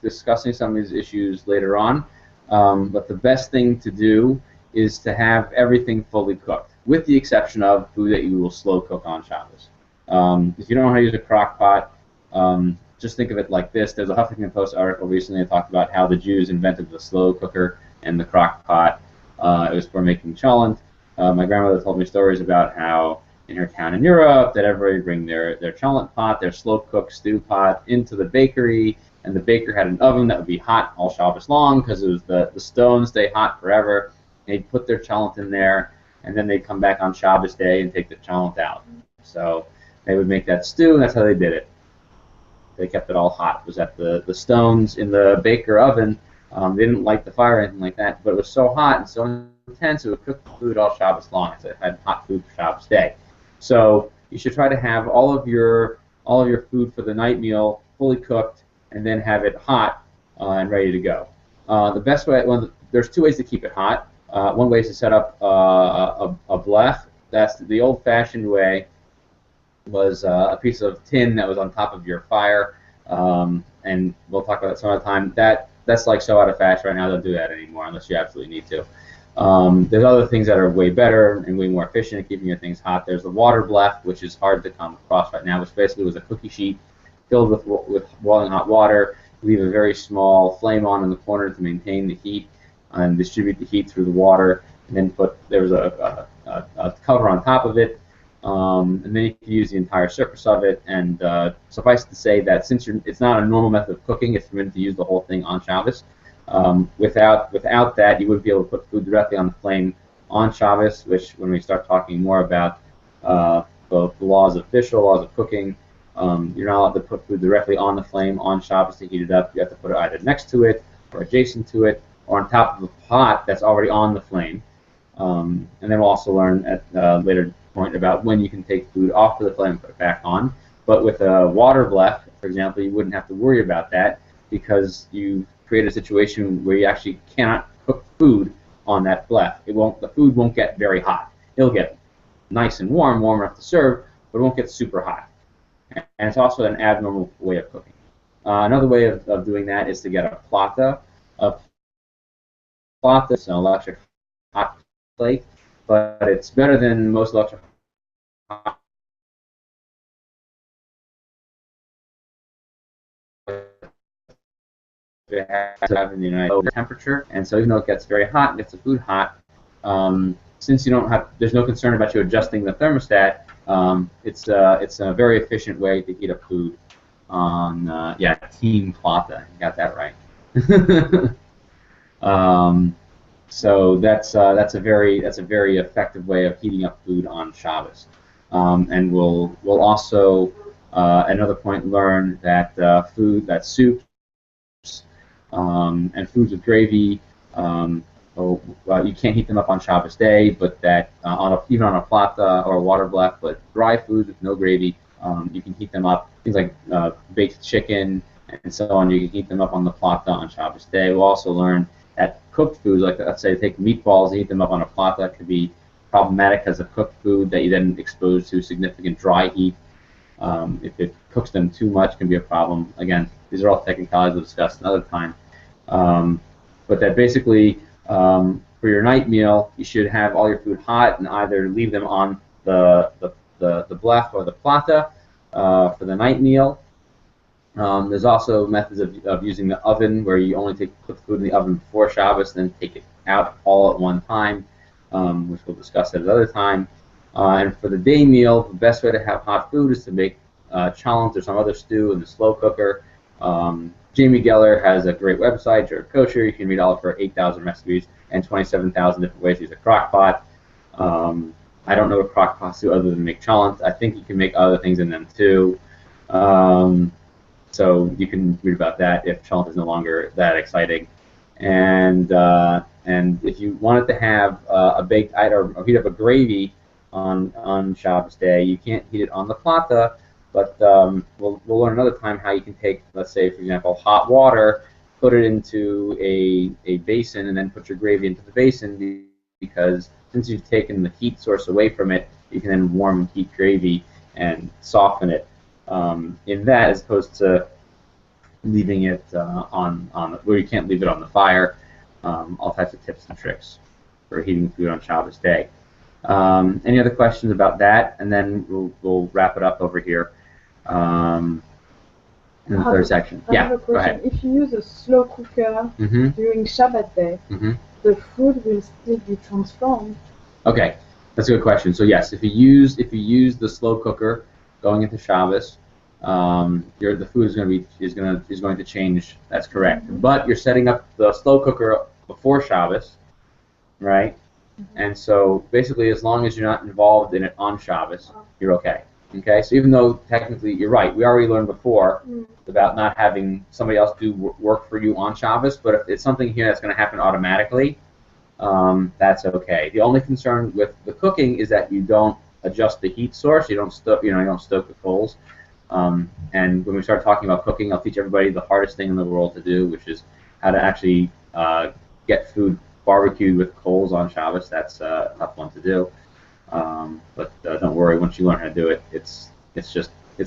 discussing some of these issues later on. But the best thing to do is to have everything fully cooked, with the exception of food that you will slow cook on Shabbos. If you don't know how to use a crock pot, just think of it like this. There's a Huffington Post article recently that talked about how the Jews invented the slow cooker and the crock pot. It was for making cholent. My grandmother told me stories about how in her town in Europe that everybody would bring their cholent pot, their slow-cooked stew pot, into the bakery, and the baker had an oven that would be hot all Shabbos long because it was the stones stay hot forever. They'd put their cholent in there, and then they'd come back on Shabbos day and take the cholent out. So they would make that stew, and that's how they did it. They kept it all hot. It was at the stones in the baker oven. They didn't light the fire or anything like that, but it was so hot and so intense it would cook the food all Shabbos long. So it had hot food for Shabbos day. So you should try to have all of your food for the night meal fully cooked, and then have it hot and ready to go. The best way, there's two ways to keep it hot. One way is to set up a blech. That's the old-fashioned way. Was a piece of tin that was on top of your fire, and we'll talk about that some other time. That's like so out of fashion right now. Don't do that anymore unless you absolutely need to. There's other things that are way better and way more efficient at keeping your things hot. There's the water blech, which is hard to come across right now, which basically was a cookie sheet filled with boiling hot water. Leave a very small flame on in the corner to maintain the heat and distribute the heat through the water. And then there was a cover on top of it, and then you can use the entire surface of it. And suffice to say that since it's not a normal method of cooking, it's permitted to use the whole thing on Shabbos. Without that, you wouldn't be able to put food directly on the flame on Shabbos, which when we start talking more about the laws of official laws of cooking, you're not allowed to put food directly on the flame on Shabbos to heat it up. You have to put it either next to it or adjacent to it or on top of a pot that's already on the flame. And then we'll also learn at a later point about when you can take food off of the flame and put it back on. But with a water blech, for example, you wouldn't have to worry about that because you create a situation where you actually cannot cook food on that blech. The food won't get very hot. It'll get nice and warm enough to serve, but it won't get super hot. And it's also an abnormal way of cooking. Another way of doing that is to get a plata. A plata is an electric hot plate, but it's better than most electric hot it has to have in the United States temperature, and so even though it gets very hot and gets the food hot, since there's no concern about you adjusting the thermostat. It's a very efficient way to heat up food on Team Plata. You got that right. So that's a very effective way of heating up food on Shabbos. And we'll also at another point learn that soups and foods with gravy. You can't heat them up on Shabbos day, but that even on a plata or a water blech, but dry foods with no gravy, you can heat them up. Things like baked chicken and so on, you can heat them up on the plata on Shabbos day. We'll also learn that cooked foods, like let's say take meatballs, heat them up on a plata, could be problematic as a cooked food that you then expose to significant dry heat. If it cooks them too much, it can be a problem. Again, these are all technicalities we'll discuss another time. But that basically, for your night meal, you should have all your food hot and either leave them on the blech or the plata for the night meal. There's also methods of using the oven where you only put the food in the oven before Shabbos, then take it out all at one time, which we'll discuss at another time. And for the day meal, the best way to have hot food is to make cholent or some other stew in the slow cooker. Jamie Geller has a great website, Jared Kosher. You can read all of her 8,000 recipes and 27,000 different ways to use a crock pot. I don't know what crock pots do other than make cholent. I think you can make other things in them too. So you can read about that if cholent is no longer that exciting. And if you wanted to have a baked item or heat up a gravy on Shabbos day, you can't heat it on the plata. But we'll learn another time how you can take, let's say, for example, hot water, put it into a basin, and then put your gravy into the basin, because since you've taken the heat source away from it, you can then warm and heat gravy and soften it in that, as opposed to leaving it where you can't leave it on the fire. All types of tips and tricks for heating food on Shabbos day. Any other questions about that? And then we'll wrap it up over here in the third section. I have a question. Go ahead. If you use a slow cooker during Shabbat day, the food will still be transformed. Okay, that's a good question. So yes, if you use the slow cooker going into Shabbos, the food is going to change. That's correct. But you're setting up the slow cooker before Shabbos, right? And so basically, as long as you're not involved in it on Shabbos, you're okay. Okay. So even though technically you're right, we already learned before about not having somebody else do work for you on Shabbos. But if it's something here that's going to happen automatically, that's okay. The only concern with the cooking is that you don't adjust the heat source. You don't stoke the coals. And when we start talking about cooking, I'll teach everybody the hardest thing in the world to do, which is how to actually get food barbecued with coals on Shabbos. That's a tough one to do. But don't worry, once you learn how to do it, it's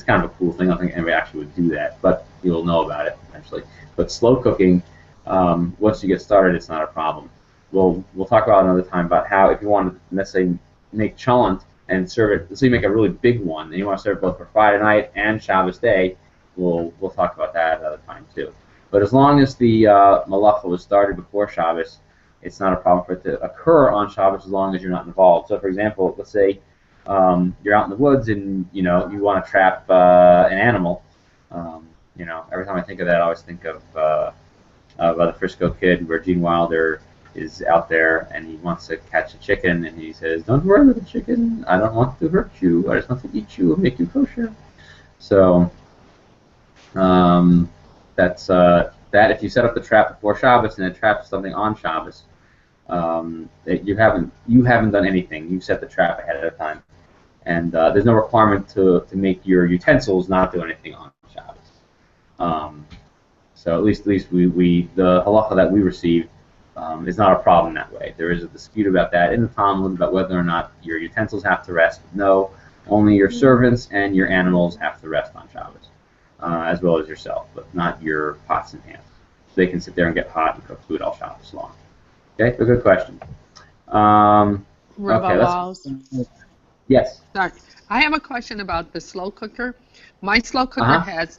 kind of a cool thing. I don't think anybody actually would do that, but you'll know about it eventually. But slow cooking, once you get started, it's not a problem. We'll talk about another time about how, if you want to, let's say, make cholent and serve it. Let's say you make a really big one, and you want to serve it both for Friday night and Shabbos day. We'll talk about that another time too. But as long as the malacha was started before Shabbos, it's not a problem for it to occur on Shabbos as long as you're not involved. So, for example, let's say you're out in the woods and you want to trap an animal. Every time I think of that, I always think of the Frisco Kid, where Gene Wilder is out there and he wants to catch a chicken, and he says, "Don't worry, little chicken. I don't want to hurt you. I just want to eat you and make you kosher." So that's that. If you set up the trap before Shabbos and it traps something on Shabbos, you haven't done anything. You set the trap ahead of time, and there's no requirement to make your utensils not do anything on Shabbos. So at least we the halacha that we received is not a problem that way. There is a dispute about that in the Talmud about whether or not your utensils have to rest. No, only your servants and your animals have to rest on Shabbos, as well as yourself, but not your pots and pans. So they can sit there and get hot and cook food all Shabbos long. Okay, a good question. Yes. Sorry. I have a question about the slow cooker. My slow cooker has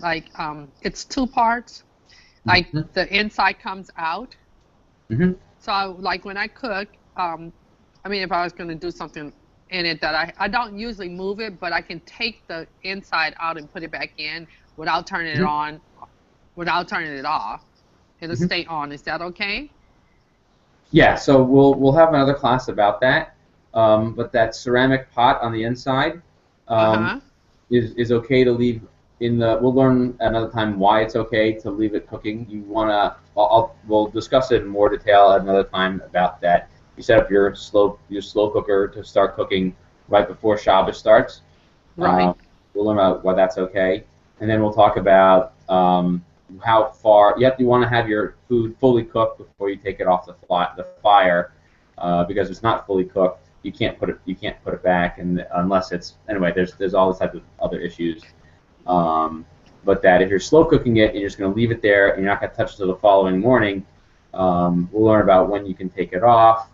it's two parts. Like the inside comes out. So when I cook, if I was going to do something in it that I don't usually move it, but I can take the inside out and put it back in without turning it on, without turning it off. It'll stay on. Is that okay? Yeah. So we'll have another class about that. But that ceramic pot on the inside is okay to leave in the. We'll learn another time why it's okay to leave it cooking. You wanna. We'll discuss it in more detail at another time about that. You set up your slow cooker to start cooking right before Shabbos starts. Right. We'll learn about why that's okay, and then we'll talk about how far you want to have your food fully cooked before you take it off the fire, because if it's not fully cooked, you can't put it back, and unless it's anyway. There's all this type of other issues. But that if you're slow cooking it and you're just going to leave it there and you're not going to touch it until the following morning, we'll learn about when you can take it off,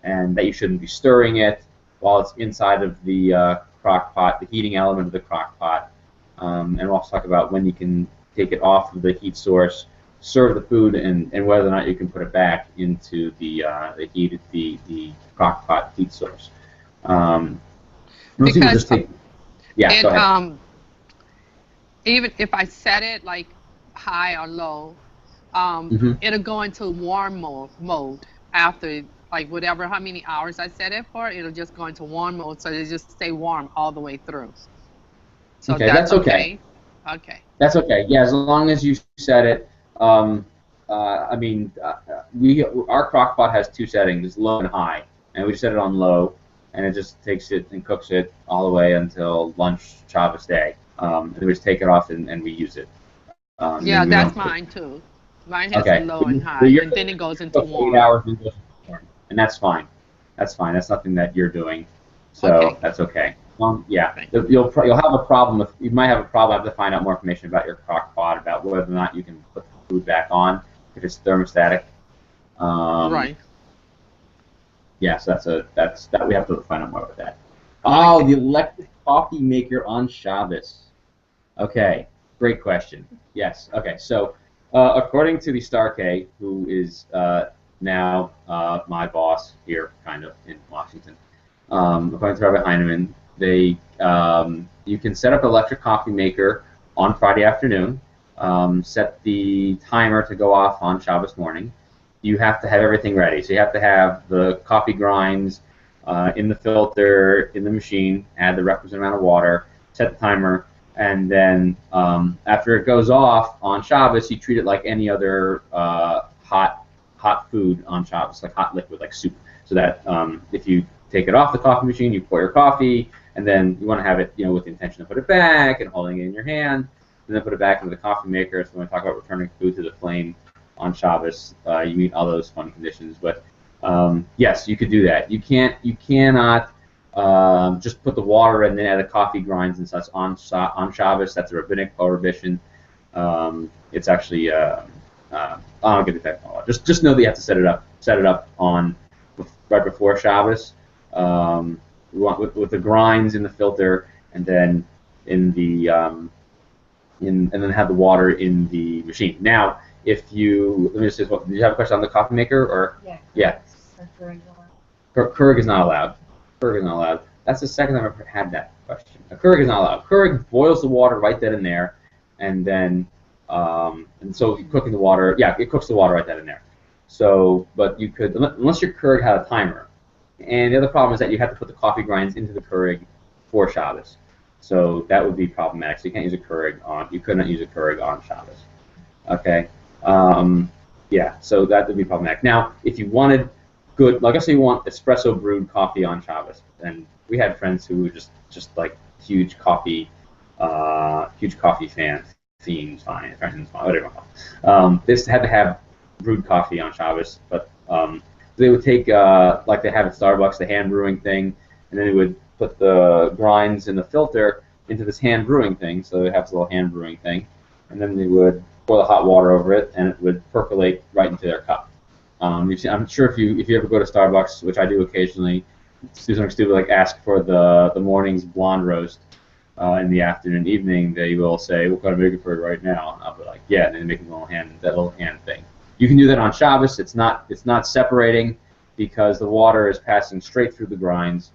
and that you shouldn't be stirring it while it's inside of the crock pot, the heating element of the crock pot. And we'll also talk about when you can take it off of the heat source, serve the food, and whether or not you can put it back into the crock pot heat source. Because go ahead. Even if I set it like high or low, it'll go into warm mode after like whatever, how many hours I set it for, it'll just go into warm mode, so it just stay warm all the way through. So okay, that's okay. Okay. That's okay. Yeah, as long as you set it. I mean, our crock pot has 2 settings, low and high, and we just set it on low, and it just takes it and cooks it all the way until lunch Shabbos day. And then we just take it off and reuse it. Yeah, that's mine too. Mine has okay. low and high, and then it goes into warm. 8 hours and goes into warm, and that's fine. That's fine. That's nothing that you're doing, so Okay. that's okay. Yeah, you'll have a problem with. You might have a problem. I have to find out more information about your crock pot, about whether or not you can put the food back on if it's thermostatic. Right. Yeah, so that's that. We have to find out more about that. Oh, the electric coffee maker on Shabbos. Okay, great question. Yes. Okay, so according to the Star K, who is now my boss here, kind of in Washington, according to Rabbi Heinemann, you can set up an electric coffee maker on Friday afternoon, set the timer to go off on Shabbos morning. You have to have everything ready. So you have to have the coffee grinds in the filter, in the machine, add the requisite amount of water, set the timer, and then after it goes off on Shabbos, you treat it like any other hot food on Shabbos, like hot liquid, like soup. So that if you take it off the coffee machine, you pour your coffee, and then you want to have it, with the intention to put it back and holding it in your hand, and then put it back into the coffee maker. So when we talk about returning food to the flame on Shabbos, you meet all those fun conditions. But yes, you could do that. You cannot just put the water and then add the coffee grinds and such on Shabbos. That's a rabbinic prohibition. It's actually I don't get the technical law. Just know that you have to set it up on right before Shabbos. We want with the grinds in the filter, and then in the and then have the water in the machine. Now, if you let me just say, do you have a question on the coffee maker or? Yeah. Keurig is not allowed. Keurig is not allowed. That's the second time I've ever had that question. A Keurig is not allowed. Keurig boils the water right then and there, and then and so cooking the water, it cooks the water right then and there. So, but you could, unless your Keurig had a timer. And the other problem is that you have to put the coffee grinds into the Keurig for Shabbos. So that would be problematic. So you can't use a Keurig on. You could not use a Keurig on Shabbos. Okay. So that would be problematic. Now, if you wanted good, like I say, you want espresso brewed coffee on Shabbos, and we had friends who were just like huge coffee fans, fiends, friends, whatever you want. They just had to have brewed coffee on Shabbos, but they would take, like they have at Starbucks, the hand brewing thing, and then they would put the grinds in the filter into this hand brewing thing, so they have this little hand brewing thing, and then they would pour the hot water over it, and it would percolate right into their cup. I'm sure if you ever go to Starbucks, which I do occasionally, do something stupid like ask for the morning's blonde roast in the afternoon and evening, they will say, "What kind of make it for you right now?" And I'll be like, "Yeah," and then they make that little hand thing. You can do that on Shabbos. It's not separating because the water is passing straight through the grinds.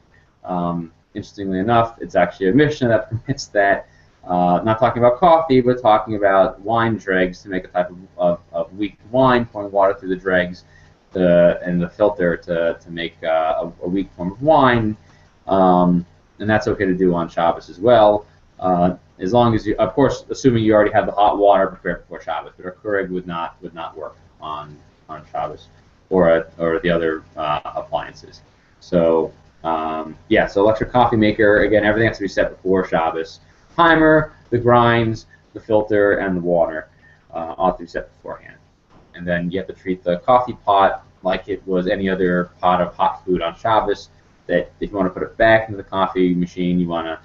Interestingly enough, it's actually a Mishnah that permits that. Not talking about coffee, but talking about wine dregs to make a type of weak wine, pouring water through the dregs and the filter to make a weak form of wine. And that's okay to do on Shabbos as well. As long as you, of course, assuming you already have the hot water prepared before Shabbos, but a Keurig would not work on Shabbos or the other appliances. So so electric coffee maker, again, everything has to be set before Shabbos. Timer, the grinds, the filter, and the water all have to be set beforehand. And then you have to treat the coffee pot like it was any other pot of hot food on Shabbos. That if you want to put it back into the coffee machine, you want to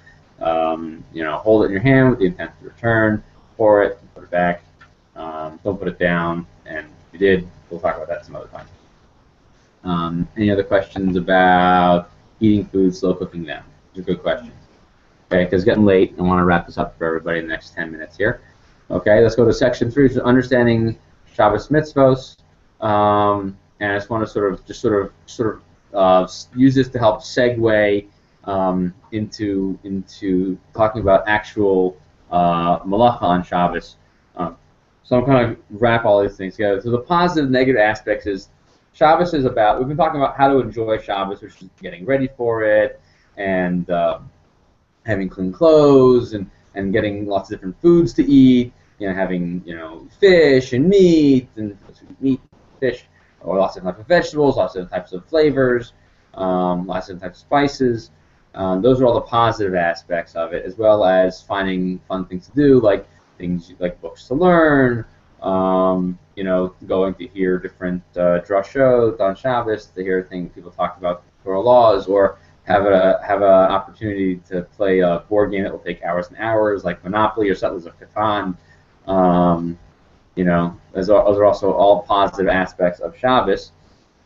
hold it in your hand with the intent to return, pour it, put it back. Don't put it down. And if you did, we'll talk about that some other time. Any other questions about eating food, slow cooking them? These are good questions. Okay, because it's getting late. I want to wrap this up for everybody in the next 10 minutes here. Okay, let's go to section 3, which is understanding Shabbos mitzvos. And I just want to sort of use this to help segue into talking about actual malacha on Shabbos. So I'm going to wrap all these things together. So the positive, negative aspects is Shabbos is about, we've been talking about how to enjoy Shabbos, which is getting ready for it, and having clean clothes, and getting lots of different foods to eat, having, fish and meat, and fish, or lots of types of vegetables, lots of types of flavors, lots of types of spices. Those are all the positive aspects of it, as well as finding fun things to do, like things like books to learn, going to hear different drashot on Shabbos, to hear things people talk about Torah laws, or have an opportunity to play a board game that will take hours and hours, like Monopoly or Settlers of Catan. Those are also all positive aspects of Shabbos.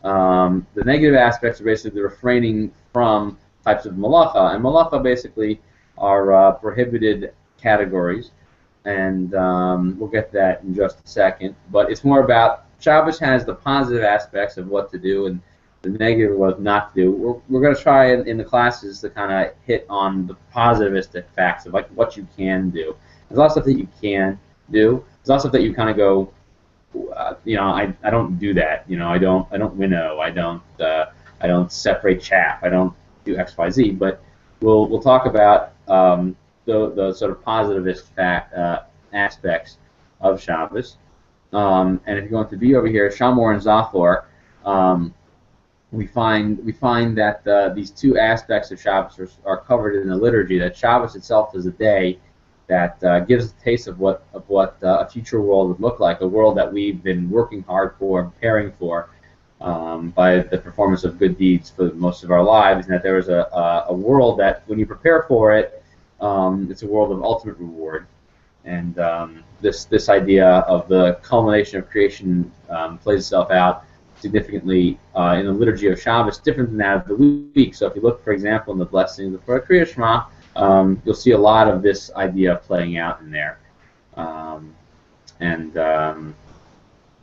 The negative aspects are basically the refraining from types of malacha, and malacha basically are prohibited categories, and we'll get to that in just a second. But it's more about Shabbos has the positive aspects of what to do and the negative of what not to do. We're going to try in the classes to kind of hit on the positivistic facts of like what you can do. There's a lot of stuff that you can do. There's also stuff that you kind of go, I don't do that. I don't winnow. I don't separate chaff. I don't do X, Y, Z. But we'll talk about the sort of positivist aspects of Shabbos. And if you go into B over here, Shamor and Zachor, we find that these two aspects of Shabbos are covered in the liturgy. That Shabbos itself is a day that gives a taste of what a future world would look like, a world that we've been working hard for, preparing for, by the performance of good deeds for most of our lives, and that there is a world that, when you prepare for it, it's a world of ultimate reward. And this idea of the culmination of creation plays itself out significantly in the liturgy of Shabbos, different than that of the week. So if you look, for example, in the blessing of the Kriya Shema, you'll see a lot of this idea playing out in there.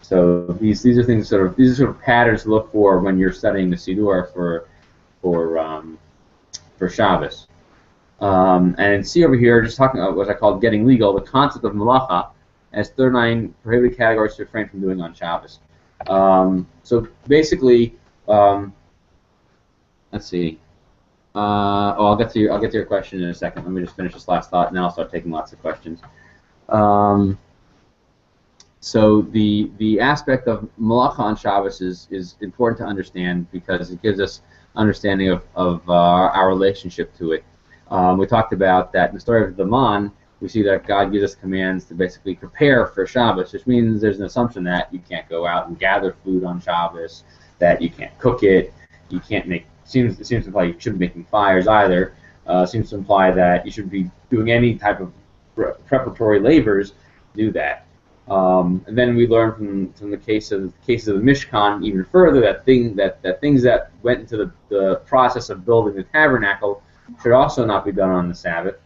So these are things these are sort of patterns to look for when you're studying the Siddur for Shabbos. And see over here, just talking about what I call getting legal, the concept of malacha as 39 prohibited categories to refrain from doing on Shabbos. So basically, let's see. I'll get to your question in a second. Let me just finish this last thought, and then I'll start taking lots of questions. So the aspect of malacha on Shabbos is important to understand because it gives us understanding of our relationship to it. We talked about that in the story of the man. We see that God gives us commands to basically prepare for Shabbos, which means there's an assumption that you can't go out and gather food on Shabbos, that you can't cook it, you can't make. It seems to imply you shouldn't be making fires either. Seems to imply that you should be doing any type of preparatory labors to do that. And then we learn from the cases of the Mishkan even further that things that went into the process of building the tabernacle should also not be done on the Sabbath.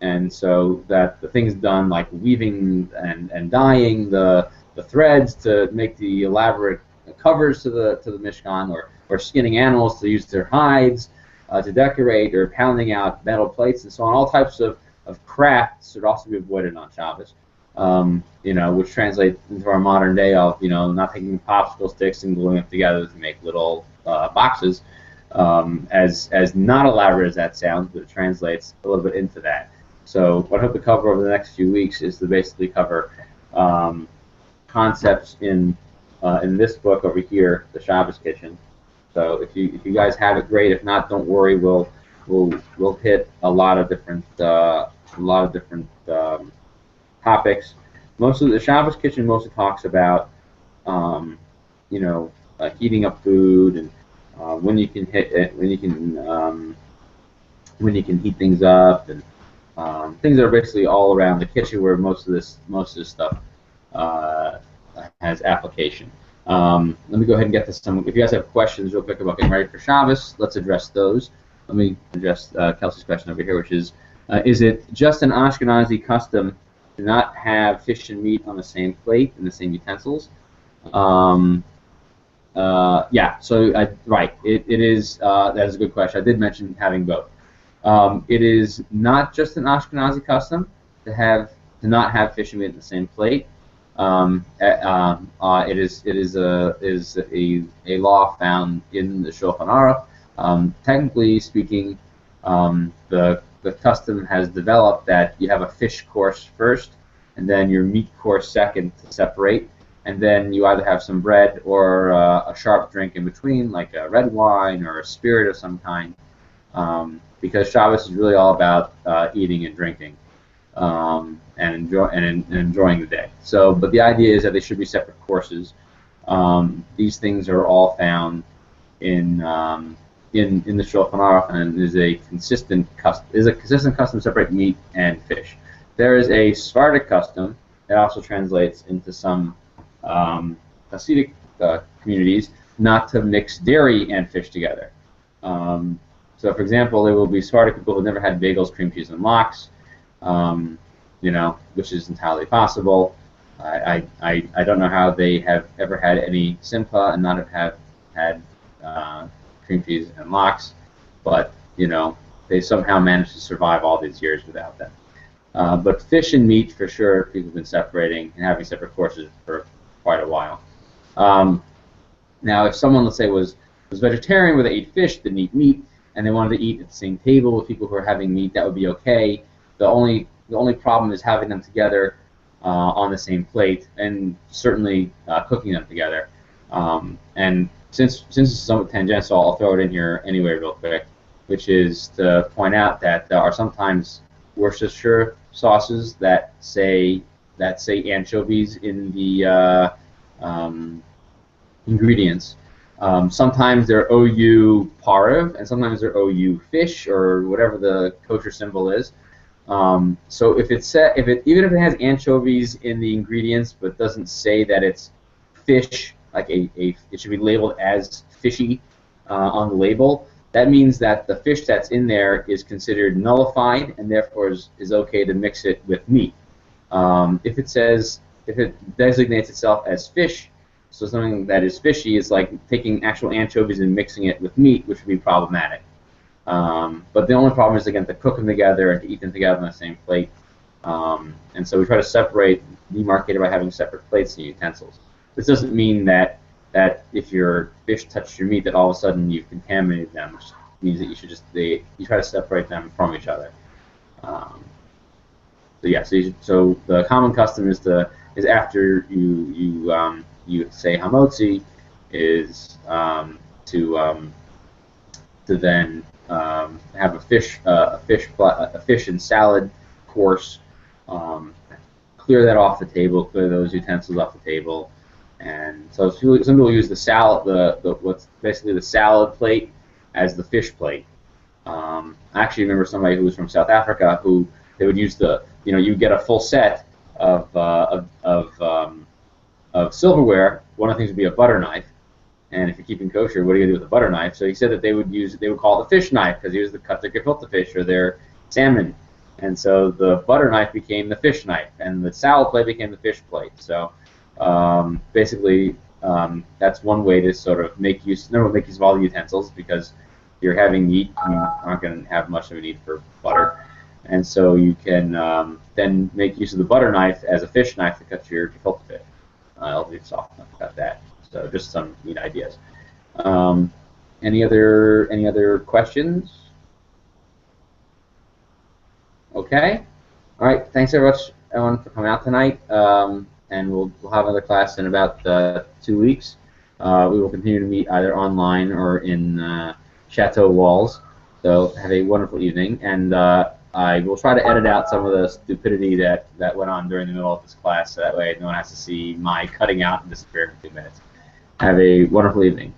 And so that the things done like weaving and dyeing the threads to make the elaborate covers to the Mishkan, or skinning animals to use their hides to decorate, or pounding out metal plates and so on, all types of crafts should also be avoided on Shabbos. Which translates into our modern day of not taking popsicle sticks and gluing them together to make little boxes. As not elaborate as that sounds, but it translates a little bit into that. So what I hope to cover over the next few weeks is to basically cover concepts in this book over here, the Shabbos Kitchen. So if you guys have it, great. If not, don't worry. We'll hit a lot of different topics. Most of the Shabbos Kitchen mostly talks about heating up food and when you can heat things up, and things that are basically all around the kitchen, where most of this stuff has application. Let me go ahead and get to some. If you guys have questions real quick about getting ready for Shabbos, let's address those. Let me address Kelsey's question over here, which is it just an Ashkenazi custom to not have fish and meat on the same plate and the same utensils? Yeah, so right, it is. That is a good question. I did mention having both. It is not just an Ashkenazi custom to not have fish and meat in the same plate. It is a law found in the Shulchan Aruch. Technically speaking, the custom has developed that you have a fish course first, and then your meat course second to separate, and then you either have some bread or a sharp drink in between, like a red wine or a spirit of some kind, because Shabbos is really all about eating and drinking. And enjoying the day. So, but the idea is that they should be separate courses. These things are all found in the Shulchan Aruch, and is a consistent custom to separate meat and fish. There is a Sephardic custom that also translates into some Hasidic communities not to mix dairy and fish together. So, for example, there will be Sephardic people who never had bagels, cream cheese, and lox. Which is entirely possible. I don't know how they have ever had any simcha and not have had cream cheese and lox, but they somehow managed to survive all these years without them. But fish and meat, for sure, people have been separating and having separate courses for quite a while. Now, if someone, let's say, was vegetarian, where they ate fish, didn't eat meat, and they wanted to eat at the same table with people who are having meat, that would be okay. The only problem is having them together on the same plate, and certainly cooking them together. And since it's somewhat tangential, I'll throw it in here anyway real quick, which is to point out that there are sometimes Worcestershire sauces that say anchovies in the ingredients. Sometimes they're OU parv, and sometimes they're OU fish, or whatever the kosher symbol is. So even if it has anchovies in the ingredients, but doesn't say that it's fish, like it should be labeled as fishy on the label. That means that the fish that's in there is considered nullified, and therefore is okay to mix it with meat. If it designates itself as fish, so something that is fishy is like taking actual anchovies and mixing it with meat, which would be problematic. But the only problem is, again, to cook them together and to eat them together on the same plate. And so we try to demarcate it by having separate plates and utensils. This doesn't mean that if your fish touched your meat, that all of a sudden you've contaminated them, which means that you try to separate them from each other. So the common custom is after you say hamotzi, is to then have a fish and salad course. Clear that off the table. Clear those utensils off the table. And so some people use the salad, what's basically the salad plate, as the fish plate. I actually remember somebody who was from South Africa who they would use you get a full set of silverware. One of the things would be a butter knife. And if you're keeping kosher, what are you gonna do with a butter knife? So he said that they would call it a fish knife because he was to cut their gefilte fish or their salmon. And so the butter knife became the fish knife, and the salad plate became the fish plate. So basically, that's one way to sort of make use of all the utensils, because you're having meat, you aren't going to have much of a need for butter. And so you can then make use of the butter knife as a fish knife to cut your gefilte fish. It'll be soft enough to cut that. So just some neat ideas. Any other questions? Okay. All right. Thanks very much, everyone, for coming out tonight. And we'll have another class in about 2 weeks. We will continue to meet either online or in Chateau walls. So have a wonderful evening, and I will try to edit out some of the stupidity that went on during the middle of this class, so that way no one has to see my cutting out and disappearing in 2 minutes. Have a wonderful evening.